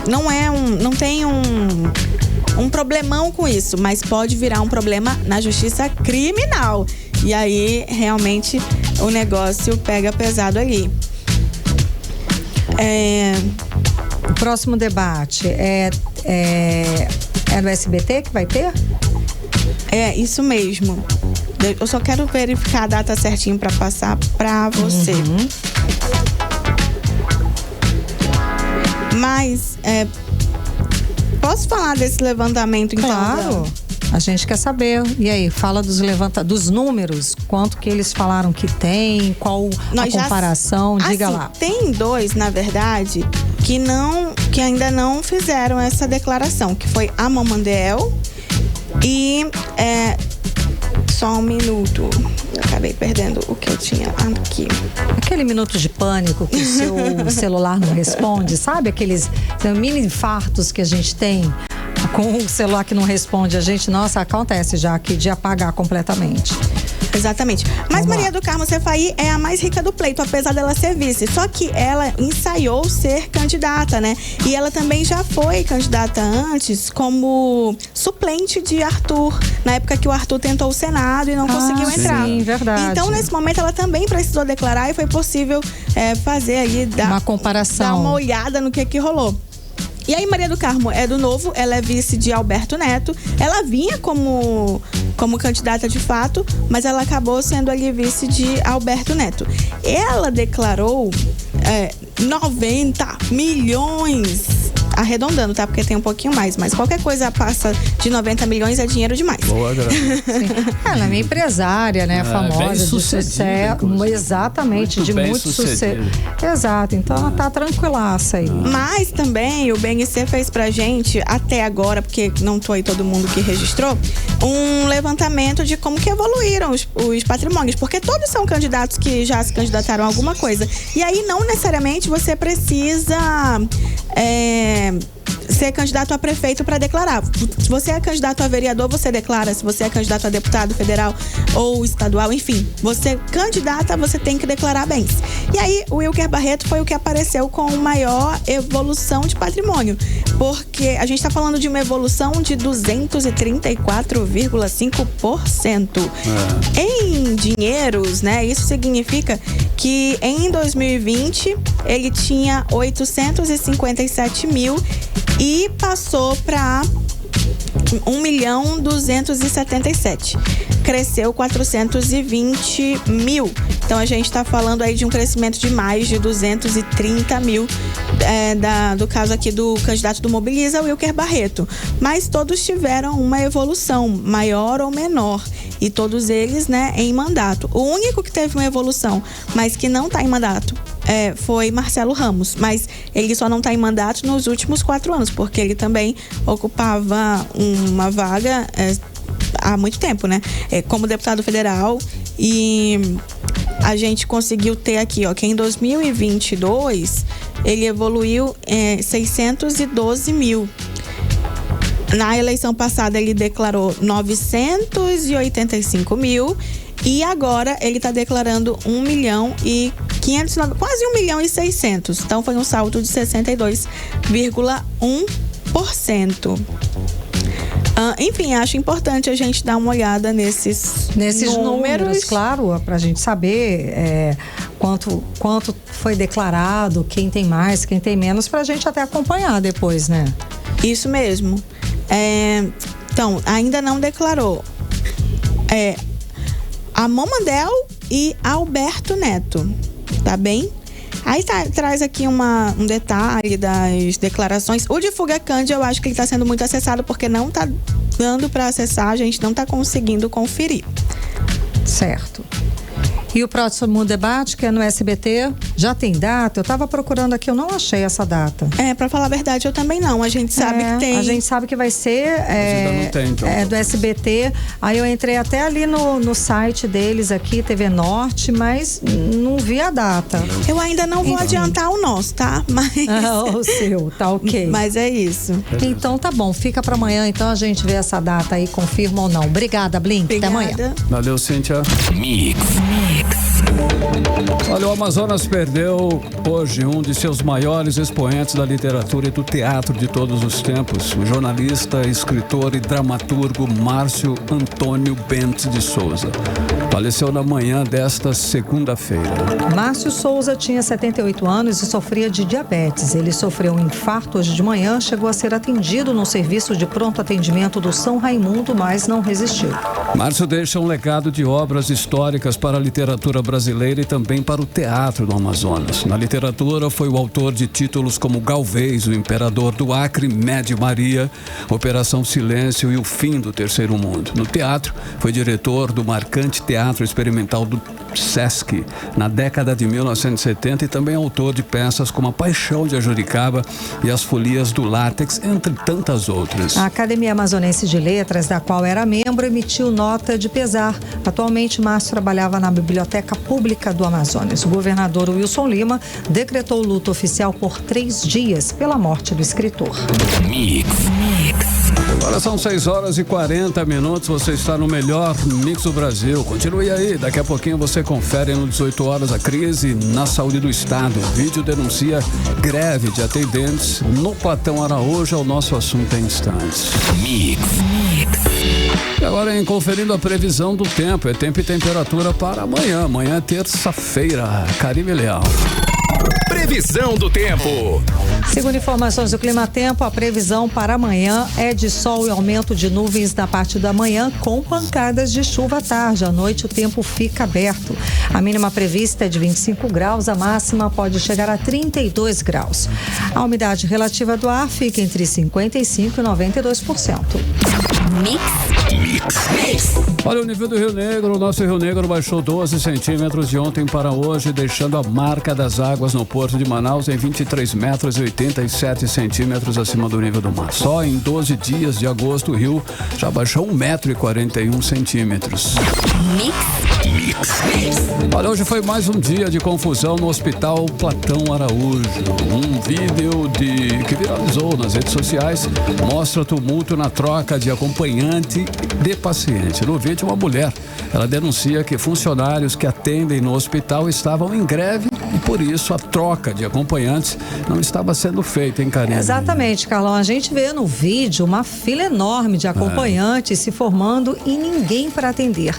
não tem um problemão com isso, mas pode virar um problema na Justiça Criminal. E aí, realmente, o negócio pega pesado ali. O próximo debate é no SBT que vai ter? É, isso mesmo. Eu só quero verificar a data certinho para passar para você. Mas, posso falar desse levantamento, então? Claro. A gente quer saber. E aí, fala dos números, quanto que eles falaram que tem, qual a comparação, diga lá. Tem 2, na verdade, que ainda não fizeram essa declaração, que foi a Mamandel e só um minuto. Eu acabei perdendo o que eu tinha aqui. Aquele minuto de pânico que o seu celular não responde, sabe? Aqueles mini infartos que a gente tem com o celular que não responde. A gente, nossa, acontece já aqui de apagar completamente. Exatamente. Mas Maria do Carmo Cefaí é a mais rica do pleito, apesar dela ser vice. Só que ela ensaiou ser candidata, né? E ela também já foi candidata antes como suplente de Arthur, na época que o Arthur tentou o Senado e não conseguiu entrar. Sim, verdade. Então, nesse momento, ela também precisou declarar e foi possível fazer ali uma comparação, dar uma olhada no que rolou. E aí, Maria do Carmo é do Novo, ela é vice de Alberto Neto. Ela vinha como candidata de fato, mas ela acabou sendo ali vice de Alberto Neto. Ela declarou 90 milhões, arredondando, tá? Porque tem um pouquinho mais, mas qualquer coisa passa de 90 milhões é dinheiro demais. Boa, ela é uma empresária, né? Famosa, de sucesso. Exatamente, muito de muito sucesso. Exato, então ela tá tranquilaça aí. Mas também o BNC fez pra gente, até agora, porque não tô aí todo mundo que registrou, um levantamento de como que evoluíram os patrimônios, porque todos são candidatos que já se candidataram a alguma coisa. E aí não necessariamente você precisa ser candidato a prefeito para declarar. Se você é candidato a vereador, você declara. Se você é candidato a deputado federal ou estadual, enfim, você candidata, você tem que declarar bens. E aí, o Wilker Barreto foi o que apareceu com maior evolução de patrimônio, porque a gente está falando de uma evolução de 234,5%. Em dinheiros, né? Isso significa que em 2020 ele tinha 857 mil e passou para 1.277.000. Cresceu 420 mil. Então a gente está falando aí de um crescimento de mais de 230 mil do caso aqui do candidato do Mobiliza, Wilker Barreto. Mas todos tiveram uma evolução, maior ou menor. E todos eles, né, em mandato. O único que teve uma evolução, mas que não está em mandato, foi Marcelo Ramos. Mas ele só não está em mandato nos últimos 4 anos, porque ele também ocupava uma vaga há muito tempo, né? Como deputado federal. E a gente conseguiu ter aqui, ó, que em 2022 ele evoluiu 612 mil. Na eleição passada ele declarou 985 mil e agora ele está declarando 1.500.000, quase 1.600.000. Então foi um salto de 62,1%. Enfim, acho importante a gente dar uma olhada nesses números, claro, para a gente saber quanto foi declarado, quem tem mais, quem tem menos, para a gente até acompanhar depois, né? Isso mesmo. Então, ainda não declarou a Mamandel e Alberto Neto, tá bem? Aí traz aqui um detalhe das declarações. O de Fugacândia, eu acho que ele está sendo muito acessado porque não está dando para acessar, a gente não está conseguindo conferir. Certo. E o próximo debate, que é no SBT, já tem data? Eu estava procurando aqui, eu não achei essa data. Para falar a verdade, eu também não. A gente sabe que tem. A gente sabe que vai ser não tem, então. Do SBT. Aí eu entrei até ali no site deles aqui, TV Norte, mas não vi a data. Eu ainda não vou adiantar o nosso, tá? Mas... o seu, tá ok. Mas é isso. Então tá bom, fica para amanhã, então a gente vê essa data aí, confirma ou não. Obrigada, Blink. Até amanhã. Valeu, Cíntia. Mix. Olha, o Amazonas perdeu hoje um de seus maiores expoentes da literatura e do teatro de todos os tempos, o jornalista, escritor e dramaturgo Márcio Antônio Bentes de Souza. faleceu na manhã desta segunda-feira. Márcio Souza tinha 78 anos e sofria de diabetes. Ele sofreu um infarto hoje de manhã, chegou a ser atendido no serviço de pronto atendimento do São Raimundo, mas não resistiu. Márcio deixa um legado de obras históricas para a literatura brasileira e também para o teatro do Amazonas. Na literatura, foi o autor de títulos como Galvez, o Imperador do Acre, Médio Maria, Operação Silêncio e O Fim do Terceiro Mundo. No teatro, foi diretor do marcante Teatro Experimental do Sesc, na década de 1970, e também autor de peças como A Paixão de Ajuricaba e As Folias do Látex, entre tantas outras. A Academia Amazonense de Letras, da qual era membro, emitiu nota de pesar. Atualmente, Márcio trabalhava na Biblioteca Pública do Amazonas. O governador Wilson Lima decretou luto oficial por 3 dias pela morte do escritor. Mix. Agora são 6h40. Você está no melhor Mix do Brasil. Continue aí. Daqui a pouquinho você confere no 18 horas a crise na saúde do estado. O vídeo denuncia greve de atendentes no Platão Araújo. É o nosso assunto em instantes. Mix. E agora, conferindo a previsão do tempo. É tempo e temperatura para amanhã. Amanhã é terça-feira. Karime Leal. Previsão do tempo. Segundo informações do Climatempo, a previsão para amanhã é de sol e aumento de nuvens na parte da manhã, com pancadas de chuva à tarde. À noite, o tempo fica aberto. A mínima prevista é de 25 graus, a máxima pode chegar a 32 graus. A umidade relativa do ar fica entre 55% e 92%. Mix. Olha o nível do Rio Negro. O nosso Rio Negro baixou 12 centímetros de ontem para hoje, deixando a marca das águas no Porto de Manaus em 23 metros e 87 centímetros acima do nível do mar. Só em 12 dias de agosto, o rio já baixou 1 metro e 41 centímetros. Olha, hoje foi mais um dia de confusão no Hospital Platão Araújo. Um vídeo que viralizou nas redes sociais mostra tumulto na troca de acompanhante de paciente. No vídeo, uma mulher, ela denuncia que funcionários que atendem no hospital estavam em greve e por isso a troca de acompanhantes não estava sendo feita, hein, Karine? Exatamente, Carlão. A gente vê no vídeo uma fila enorme de acompanhantes se formando e ninguém para atender.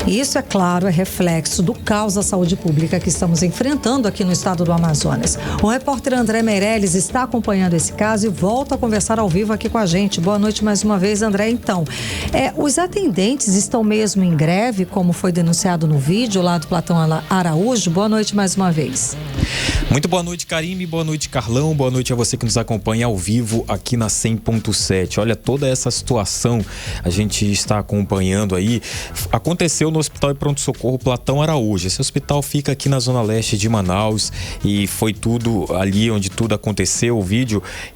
E isso, é claro, é reflexo do caos da saúde pública que estamos enfrentando aqui no estado do Amazonas. O repórter André Meirelles está acompanhando esse caso e volta a conversar ao vivo aqui com a gente. Boa noite mais uma vez, André. Então, os atendentes estão mesmo em greve, como foi denunciado no vídeo lá do Platão Araújo? Boa noite mais uma vez. Muito boa noite, Karime. Boa noite, Carlão. Boa noite a você que nos acompanha ao vivo aqui na 100.7. Olha, toda essa situação a gente está acompanhando aí. Aconteceu no Hospital de Pronto-Socorro Platão Araújo. Esse hospital fica aqui na zona leste de Manaus e foi tudo ali onde tudo aconteceu.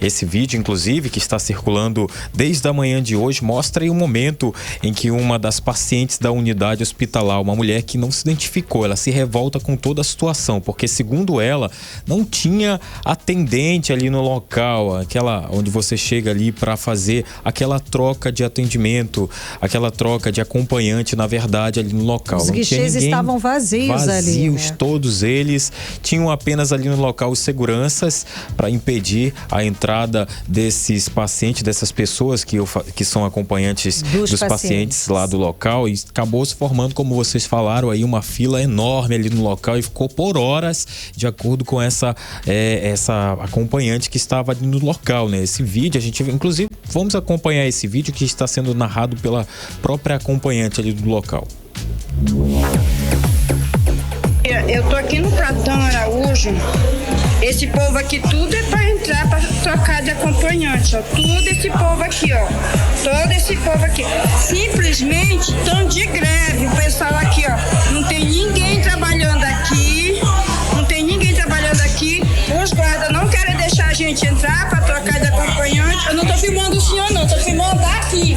Esse vídeo, inclusive, que está circulando desde a manhã de hoje, mostra aí um momento em que uma das pacientes da unidade hospitalar, uma mulher que não se identificou, ela se revolta com toda a situação, porque segundo ela, não tinha atendente ali no local, aquela onde você chega ali para fazer aquela troca de atendimento, aquela troca de acompanhante, na verdade, ali no local. Os guichês estavam vazios ali, né? Todos eles tinham apenas ali no local os seguranças para impedir a entrada desses pacientes, dessas pessoas que são acompanhantes dos pacientes lá do local, e acabou se formando, como vocês falaram aí, uma fila enorme ali no local e ficou por horas, de acordo com essa acompanhante que estava ali no local, né? Esse vídeo, a gente, inclusive, vamos acompanhar esse vídeo que está sendo narrado pela própria acompanhante ali do local. Eu tô aqui no Platão Araújo. Esse povo aqui, tudo é para entrar, para trocar de acompanhante, ó. Tudo esse povo aqui, ó. Todo esse povo aqui. Simplesmente estão de greve. O pessoal aqui, ó. Não tem ninguém trabalhando aqui. Não tem ninguém trabalhando aqui. Os guardas não querem deixar a gente entrar para trocar de acompanhante. Eu não tô filmando o senhor, não. Tô filmando daqui.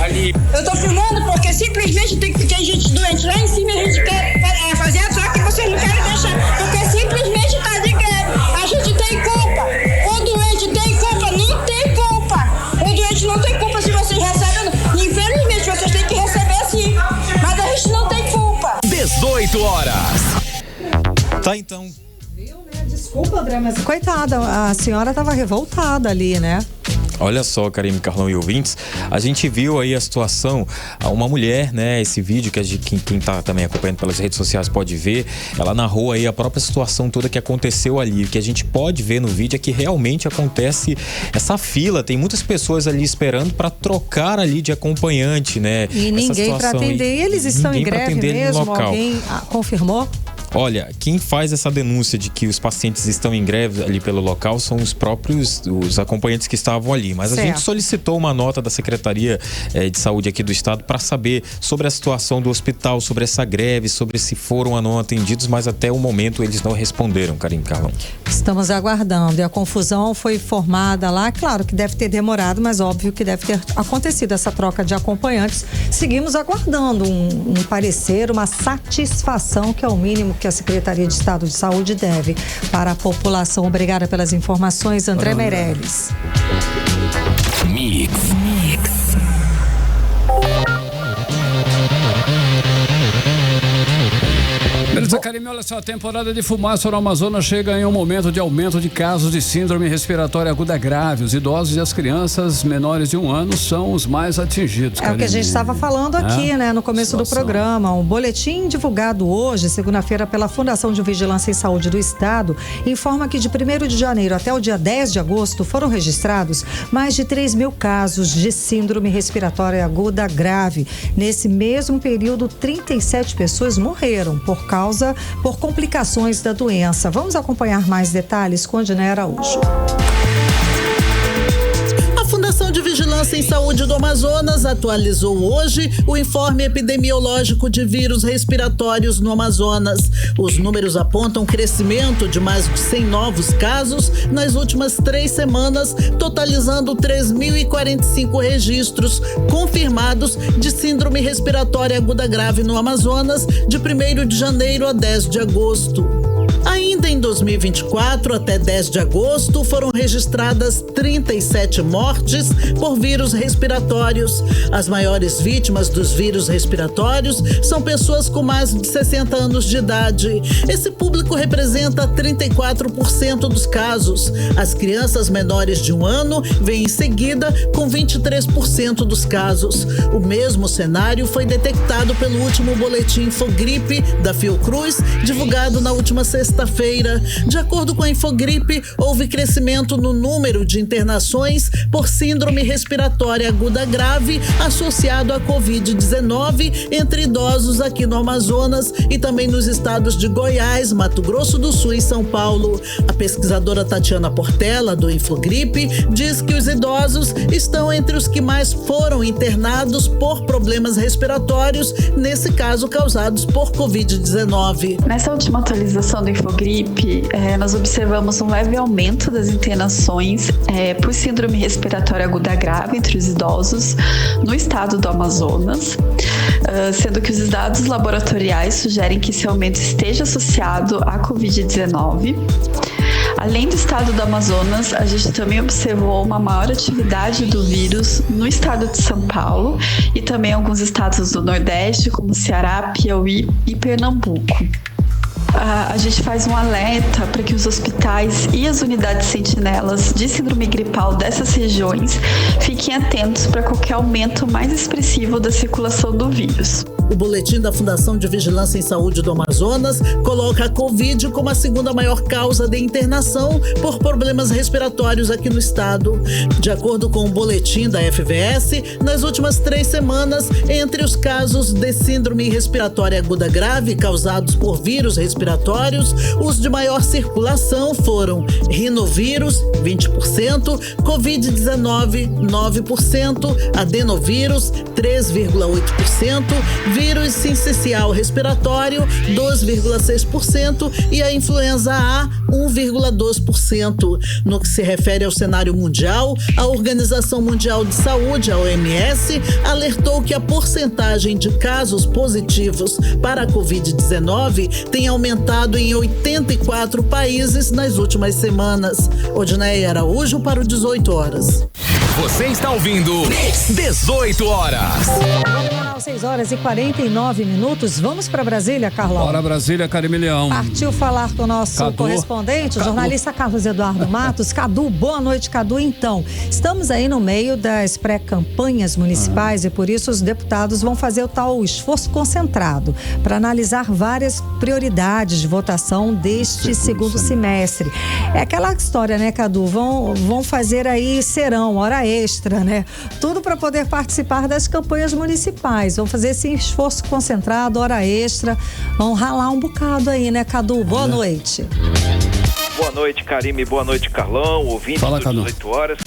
Eu tô filmando porque simplesmente tem gente doente lá em cima e a gente quer fazer a troca e vocês não querem deixar. Porque simplesmente tá de greve. A gente tem culpa. O doente tem culpa? Não tem culpa. O doente não tem culpa se vocês recebem. Infelizmente, vocês têm que receber sim. Mas a gente não tem culpa. 18 horas. Tá, então. Viu, né? Desculpa, André, mas coitada, a senhora estava revoltada ali, né? Olha só, Karime, Carlão e ouvintes, a gente viu aí a situação, uma mulher, né, esse vídeo que quem tá também acompanhando pelas redes sociais pode ver, ela narrou aí a própria situação toda que aconteceu ali. O que a gente pode ver no vídeo é que realmente acontece essa fila, tem muitas pessoas ali esperando para trocar ali de acompanhante, né? E ninguém para atender. E eles estão em greve mesmo? Alguém confirmou? Olha, quem faz essa denúncia de que os pacientes estão em greve ali pelo local são os próprios os acompanhantes que estavam ali. Mas a gente solicitou uma nota da Secretaria de Saúde aqui do Estado para saber sobre a situação do hospital, sobre essa greve, sobre se foram ou não atendidos, mas até o momento eles não responderam, Karime, Carlão. Estamos aguardando. E a confusão foi formada lá, claro que deve ter demorado, mas óbvio que deve ter acontecido essa troca de acompanhantes. Seguimos aguardando um parecer, uma satisfação, que é o mínimo que a Secretaria de Estado de Saúde deve para a população. Obrigada pelas informações, André Meirelles. Mix. Beleza, Karime, olha só, a temporada de fumaça no Amazonas chega em um momento de aumento de casos de síndrome respiratória aguda grave. Os idosos e as crianças menores de 1 ano são os mais atingidos, Karime. É o que a gente estava falando aqui, né, no começo do programa. Um boletim divulgado hoje, segunda-feira, pela Fundação de Vigilância em Saúde do Estado, informa que de 1º de janeiro até o dia 10 de agosto foram registrados mais de 3.000 casos de síndrome respiratória aguda grave. Nesse mesmo período, 37 pessoas morreram por complicações da doença. Vamos acompanhar mais detalhes com Diné Araújo. A Fundação de Vigilância em Saúde do Amazonas atualizou hoje o informe epidemiológico de vírus respiratórios no Amazonas. Os números apontam crescimento de mais de 100 novos casos nas últimas 3 semanas, totalizando 3.045 registros confirmados de síndrome respiratória aguda grave no Amazonas de 1º de janeiro a 10 de agosto. Ainda em 2024, até 10 de agosto, foram registradas 37 mortes por vírus respiratórios. As maiores vítimas dos vírus respiratórios são pessoas com mais de 60 anos de idade. Esse público representa 34% dos casos. As crianças menores de 1 ano vêm em seguida com 23% dos casos. O mesmo cenário foi detectado pelo último boletim Infogripe da Fiocruz, divulgado na última sexta-feira. De acordo com a Infogripe, houve crescimento no número de internações por síndrome respiratória aguda grave associado à Covid-19 entre idosos aqui no Amazonas e também nos estados de Goiás, Mato Grosso do Sul e São Paulo. A pesquisadora Tatiana Portela, do Infogripe, diz que os idosos estão entre os que mais foram internados por problemas respiratórios, nesse caso causados por Covid-19. Nessa última atualização do Infogripe, nós observamos um leve aumento das internações por síndrome respiratória aguda grave entre os idosos no estado do Amazonas, sendo que os dados laboratoriais sugerem que esse aumento esteja associado à Covid-19. Além do estado do Amazonas, a gente também observou uma maior atividade do vírus no estado de São Paulo e também alguns estados do Nordeste, como Ceará, Piauí e Pernambuco. A gente faz um alerta para que os hospitais e as unidades sentinelas de síndrome gripal dessas regiões fiquem atentos para qualquer aumento mais expressivo da circulação do vírus. O boletim da Fundação de Vigilância em Saúde do Amazonas coloca a Covid como a segunda maior causa de internação por problemas respiratórios aqui no estado. De acordo com o boletim da FVS, nas últimas 3 semanas, entre os casos de síndrome respiratória aguda grave causados por vírus respiratórios, os de maior circulação foram rinovírus, 20%, Covid-19, 9%, adenovírus, 3,8%, vírus sincicial respiratório, 2,6% e a influenza A, 1,2%. No que se refere ao cenário mundial, a Organização Mundial de Saúde, a OMS, alertou que a porcentagem de casos positivos para a Covid-19 tem aumentado em 84 países nas últimas semanas. Odineia Araújo para o 18 horas. Você está ouvindo 18 horas. 6 horas e 49 minutos. Vamos para Brasília, Carlão? Bora, Brasília, Carimilhão. Partiu falar com o nosso correspondente, o jornalista Carlos Eduardo Matos. Cadu, boa noite, Cadu. Então, estamos aí no meio das pré-campanhas municipais e por isso os deputados vão fazer o tal esforço concentrado para analisar várias prioridades de votação deste segundo semestre. É aquela história, né, Cadu? Vão fazer aí serão, hora extra, né? Tudo para poder participar das campanhas municipais. Vão fazer esse esforço concentrado, hora extra. Vão ralar um bocado aí, né, Cadu? Boa noite. Boa noite, Karime. Boa noite, Carlão. Ouvinte das 18 horas.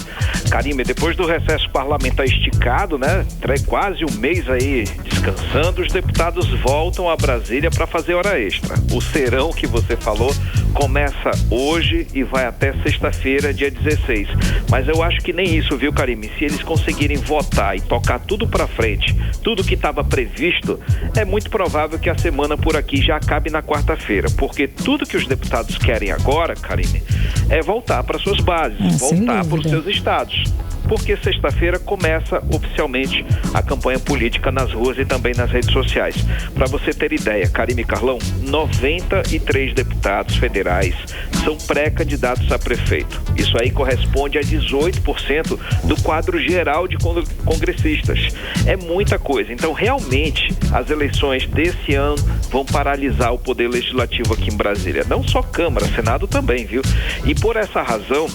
Karime, depois do recesso parlamentar esticado, né? Quase um mês aí descansando, os deputados voltam a Brasília para fazer hora extra. O serão que você falou começa hoje e vai até sexta-feira, dia 16. Mas eu acho que nem isso, viu, Karime? Se eles conseguirem votar e tocar tudo para frente, tudo que estava previsto, é muito provável que a semana por aqui já acabe na quarta-feira, porque tudo que os deputados querem agora, Karime, é voltar para suas bases, voltar para os seus estados. Porque sexta-feira começa oficialmente a campanha política nas ruas e também nas redes sociais. Para você ter ideia, Karime e Carlão, 93 deputados federais são pré-candidatos a prefeito. Isso aí corresponde a 18% do quadro geral de congressistas. É muita coisa. Então, realmente, as eleições desse ano vão paralisar o poder legislativo aqui em Brasília. Não só Câmara, Senado também, viu? E por essa razão,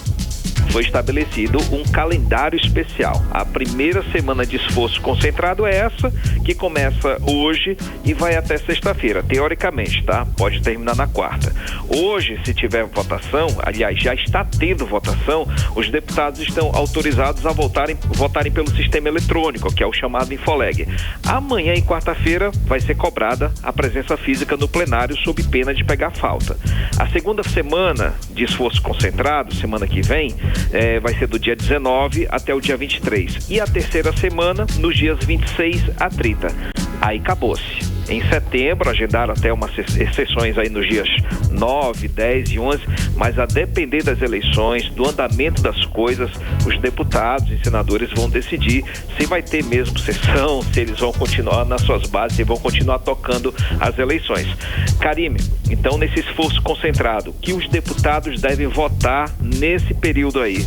foi estabelecido um calendário especial. A primeira semana de esforço concentrado é essa, que começa hoje e vai até sexta-feira, teoricamente, tá? Pode terminar na quarta. Hoje, se tiver votação, aliás, já está tendo votação, os deputados estão autorizados a votarem pelo sistema eletrônico, que é o chamado Infoleg. Amanhã e quarta-feira vai ser cobrada a presença física no plenário sob pena de pegar falta. A segunda semana de esforço concentrado, semana que vem, vai ser do dia 19 até o dia 23. E a terceira semana, nos dias 26 a 30. Aí acabou-se. Em setembro, agendaram até umas sessões aí nos dias 9, 10 e 11, mas a depender das eleições, do andamento das coisas, os deputados e senadores vão decidir se vai ter mesmo sessão, se eles vão continuar nas suas bases e vão continuar tocando as eleições. Karime, então nesse esforço concentrado, que os deputados devem votar nesse período aí?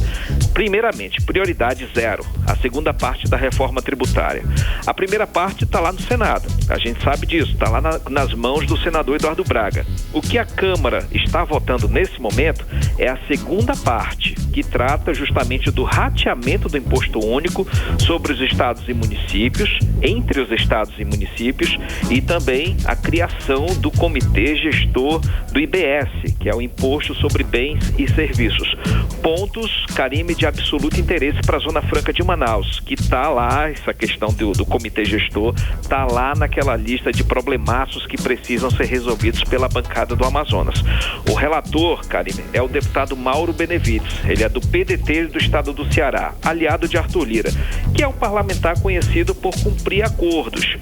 Primeiramente, prioridade 0, a segunda parte da reforma tributária. A primeira parte está lá no Senado, a gente sabe disso, está lá nas mãos do senador Eduardo Braga. O que a Câmara está votando nesse momento é a segunda parte, que trata justamente do rateamento do imposto único sobre os estados e municípios, entre os estados e municípios, e também a criação do Comitê Gestor do IBS, que é o Imposto sobre Bens e Serviços. Pontos, Karime, de absoluto interesse para a Zona Franca de Manaus, que está lá, essa questão do Comitê Gestor, está lá naquela lista de problemaços que precisam ser resolvidos pela bancada do Amazonas. O relator, Karime, é o deputado Mauro Benevides. Ele é do PDT do estado do Ceará, aliado de Arthur Lira, que é um parlamentar conhecido por cumprir acordos.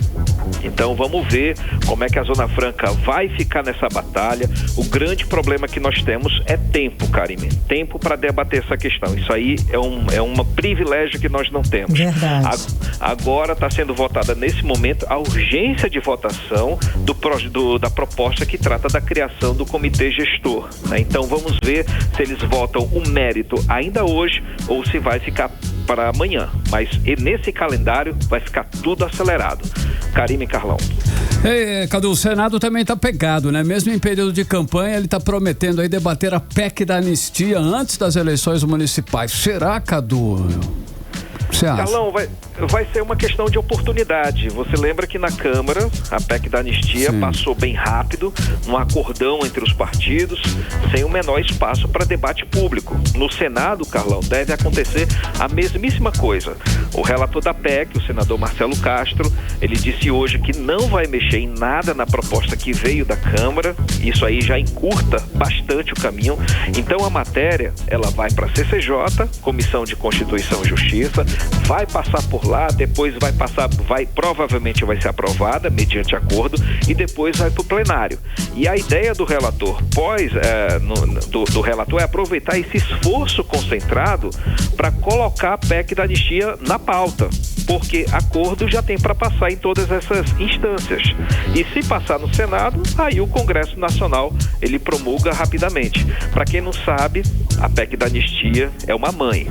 Então vamos ver como é que a Zona Franca vai ficar nessa batalha. O grande problema que nós temos é tempo, Karime. Tempo para debater essa questão. Isso aí é um privilégio que nós não temos. Verdade. Agora está sendo votada nesse momento a urgência de votação da proposta que trata da criação do Comitê Gestor, né? Então vamos ver se eles votam o mérito ainda hoje ou se vai ficar para amanhã. Mas nesse calendário vai ficar tudo acelerado. Karime e Carlão. Cadu, o Senado também está pegado, né? Mesmo em período de campanha, ele está prometendo aí debater a PEC da anistia antes das eleições municipais. Será, Cadu? Carlão, vai ser uma questão de oportunidade. Você lembra que na Câmara a PEC da anistia passou bem rápido, um acordão entre os partidos, sem o menor espaço para debate público. No Senado, Carlão, deve acontecer a mesmíssima coisa. O relator da PEC, o senador Marcelo Castro, ele disse hoje que não vai mexer em nada na proposta que veio da Câmara. Isso aí já encurta bastante o caminho. Então a matéria, ela vai para a CCJ, Comissão de Constituição e Justiça, vai passar por lá, depois provavelmente vai ser aprovada mediante acordo e depois vai para o plenário. E a ideia do relator do relator é aproveitar esse esforço concentrado para colocar a PEC da anistia na pauta, porque acordo já tem para passar em todas essas instâncias. E se passar no Senado, aí o Congresso Nacional ele promulga rapidamente. Para quem não sabe, a PEC da anistia é uma mãe.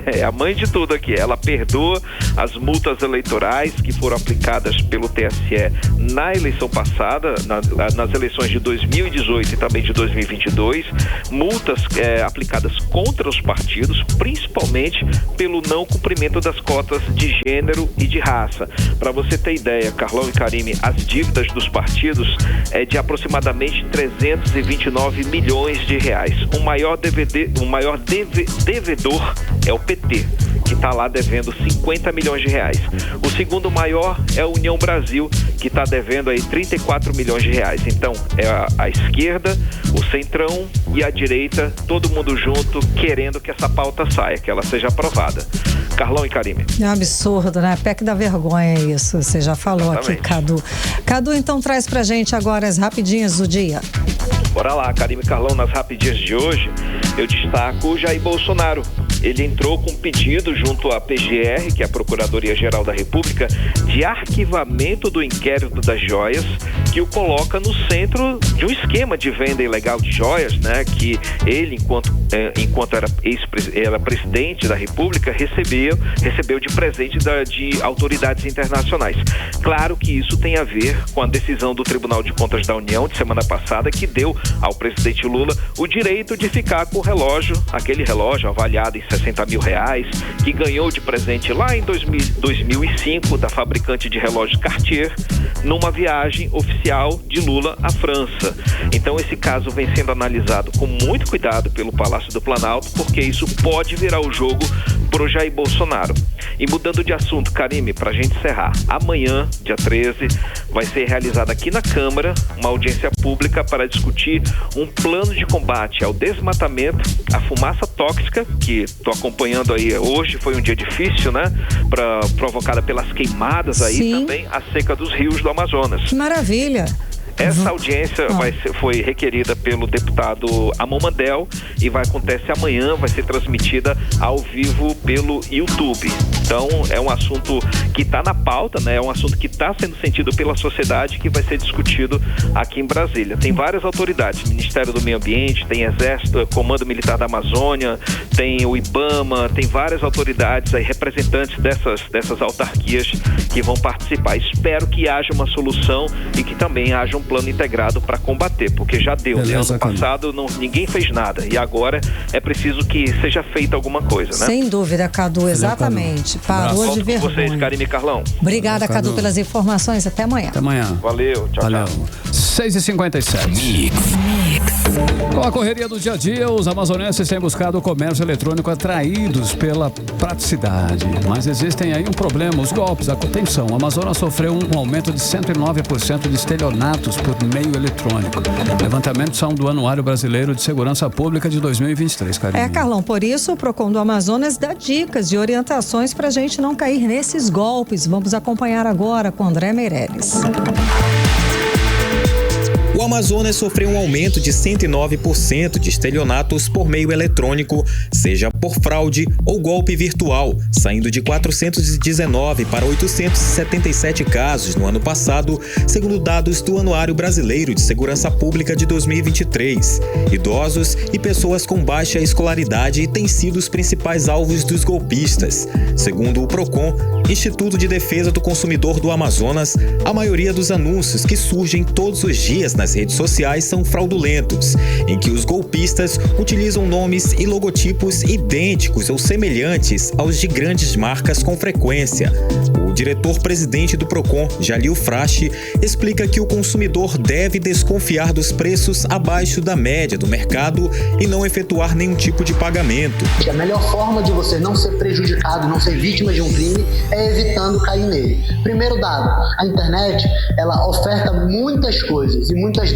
É a mãe de tudo aqui. Ela perdoa as multas eleitorais que foram aplicadas pelo TSE na eleição passada, nas eleições de 2018 e também de 2022, multas aplicadas contra os partidos, principalmente pelo não cumprimento das cotas de gênero e de raça. Para você ter ideia, Carlão e Karime, as dívidas dos partidos é de aproximadamente 329 milhões de reais. O maior devedor é o PT, que está lá devendo 50 milhões de reais. O segundo maior é a União Brasil, que está devendo aí 34 milhões de reais. Então, é a esquerda, o centrão e a direita, todo mundo junto, querendo que essa pauta saia, que ela seja aprovada. Carlão e Karime. É um absurdo, né? PEC da vergonha é isso, você já falou. Exatamente. Aqui, Cadu. Cadu, então traz pra gente agora as rapidinhas do dia. Bora lá, Karime e Carlão, nas rapidinhas de hoje, eu destaco o Jair Bolsonaro. Ele entrou com um pedido junto à PGR, que é a Procuradoria-Geral da República, de arquivamento do inquérito das joias, que o coloca no centro de um esquema de venda ilegal de joias, né? Que ele, enquanto era presidente da República, recebeu de presente de autoridades internacionais. Claro que isso tem a ver com a decisão do Tribunal de Contas da União de semana passada, que deu ao presidente Lula o direito de ficar com o relógio, aquele relógio avaliado em 60 mil reais, que ganhou de presente lá em 2005 da fabricante de relógios Cartier, numa viagem oficial de Lula à França. Então esse caso vem sendo analisado com muito cuidado pelo Palácio do Planalto, porque isso pode virar o jogo pro Jair Bolsonaro. E mudando de assunto, Karime, pra gente encerrar, amanhã, dia 13, vai ser realizada aqui na Câmara uma audiência pública para discutir um plano de combate ao desmatamento, à fumaça tóxica, que tô acompanhando aí, hoje foi um dia difícil, né? Provocada pelas queimadas aí. Sim. Também a seca dos rios do Amazonas. Que maravilha! Essa audiência foi requerida pelo deputado Amon Mandel e acontecer amanhã, vai ser transmitida ao vivo pelo YouTube. Então, é um assunto que está na pauta, né? É um assunto que está sendo sentido pela sociedade, que vai ser discutido aqui em Brasília. Tem várias autoridades, Ministério do Meio Ambiente, tem Exército, Comando Militar da Amazônia, tem o IBAMA, tem várias autoridades aí, representantes dessas autarquias que vão participar. Espero que haja uma solução e que também haja um plano integrado para combater, porque já deu. Beleza, ano passado ninguém fez nada e agora é preciso que seja feita alguma coisa, né? Sem dúvida, Cadu, exatamente. Parou de vergonha. Com vocês, Karime e Carlão. Obrigada, Cadu, pelas informações. Até amanhã. Até amanhã. Valeu, tchau, tchau. 6h57. Com a correria do dia a dia, os amazonenses têm buscado o comércio eletrônico atraídos pela praticidade. Mas existem aí um problema, os golpes. Atenção, o Amazonas sofreu um aumento de 109% de estelionatos por meio eletrônico. Levantamentos são do Anuário Brasileiro de Segurança Pública de 2023, Karine. Carlão, por isso o Procon do Amazonas dá dicas e orientações para a gente não cair nesses golpes. Vamos acompanhar agora com André Meirelles. O Amazonas sofreu um aumento de 109% de estelionatos por meio eletrônico, seja por fraude ou golpe virtual, saindo de 419 para 877 casos no ano passado, segundo dados do Anuário Brasileiro de Segurança Pública de 2023. Idosos e pessoas com baixa escolaridade têm sido os principais alvos dos golpistas. Segundo o Procon, Instituto de Defesa do Consumidor do Amazonas, a maioria dos anúncios que surgem todos os dias nas redes sociais são fraudulentos, em que os golpistas utilizam nomes e logotipos idênticos ou semelhantes aos de grandes marcas com frequência. O diretor-presidente do Procon, Jalil Frache, explica que o consumidor deve desconfiar dos preços abaixo da média do mercado e não efetuar nenhum tipo de pagamento. A melhor forma de você não ser prejudicado, não ser vítima de um crime, é evitando cair nele. Primeiro dado, a internet, ela oferta muitas coisas e muitas muitas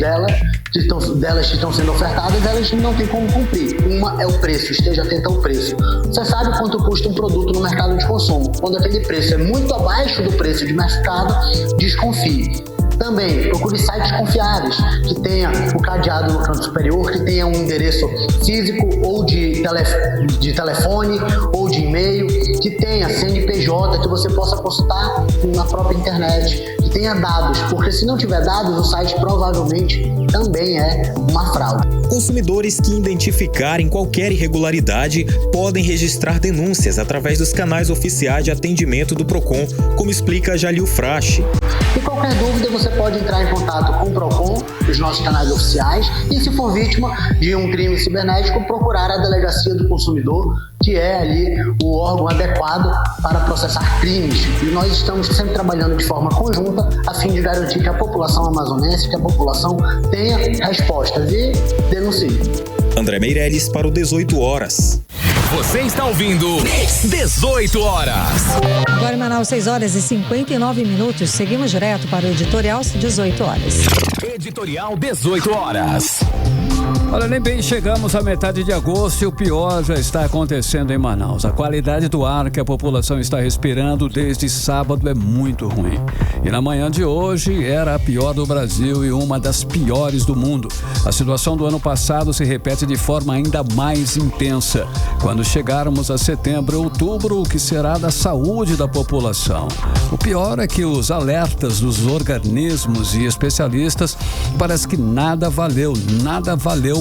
delas que estão sendo ofertadas, elas não têm como cumprir. Uma é o preço, esteja atento ao preço. Você sabe quanto custa um produto no mercado de consumo. Quando aquele preço é muito abaixo do preço de mercado, desconfie. Também procure sites confiáveis, que tenha o cadeado no canto superior, que tenha um endereço físico ou de telefone ou de e-mail, que tenha CNPJ, que você possa postar na própria internet, que tenha dados, porque se não tiver dados, o site provavelmente também é uma fraude. Consumidores que identificarem qualquer irregularidade podem registrar denúncias através dos canais oficiais de atendimento do PROCON, como explica Jalil Frache. E qualquer dúvida, você pode entrar em contato com o PROCON, os nossos canais oficiais, e se for vítima de um crime cibernético, procurar a Delegacia do Consumidor, que é ali o órgão adequado para processar crimes. E nós estamos sempre trabalhando de forma conjunta a fim de garantir que a população amazonense, que a população tenha respostas e denuncie. André Meirelles para o 18 horas. Você está ouvindo 18 horas. Agora em Manaus, 6 horas e 59 minutos. Seguimos direto para o editorial 18 horas. Editorial 18 horas. Olha, nem bem chegamos à metade de agosto e o pior já está acontecendo em Manaus. A qualidade do ar que a população está respirando desde sábado é muito ruim. E na manhã de hoje era a pior do Brasil e uma das piores do mundo. A situação do ano passado se repete de forma ainda mais intensa. Quando chegarmos a setembro e outubro, o que será da saúde da população? O pior é que os alertas dos organismos e especialistas parece que nada valeu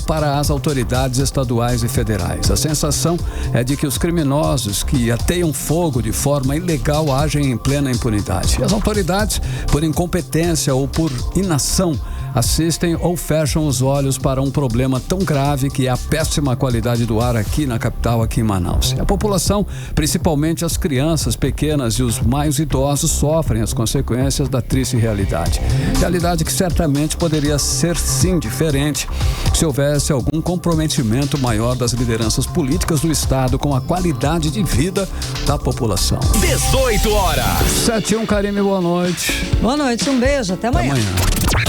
para as autoridades estaduais e federais. A sensação é de que os criminosos que ateiam fogo de forma ilegal agem em plena impunidade. E as autoridades, por incompetência ou por inação, assistem ou fecham os olhos para um problema tão grave que é a péssima qualidade do ar aqui na capital, aqui em Manaus. E a população, principalmente as crianças pequenas e os mais idosos, sofrem as consequências da triste realidade. Realidade que certamente poderia ser sim diferente se houvesse algum comprometimento maior das lideranças políticas do Estado com a qualidade de vida da população. 18 horas. 7-1, Karime, boa noite. Boa noite, um beijo, até amanhã.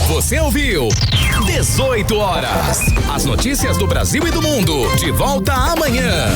Você ouviu 18 horas. As notícias do Brasil e do mundo. De volta amanhã.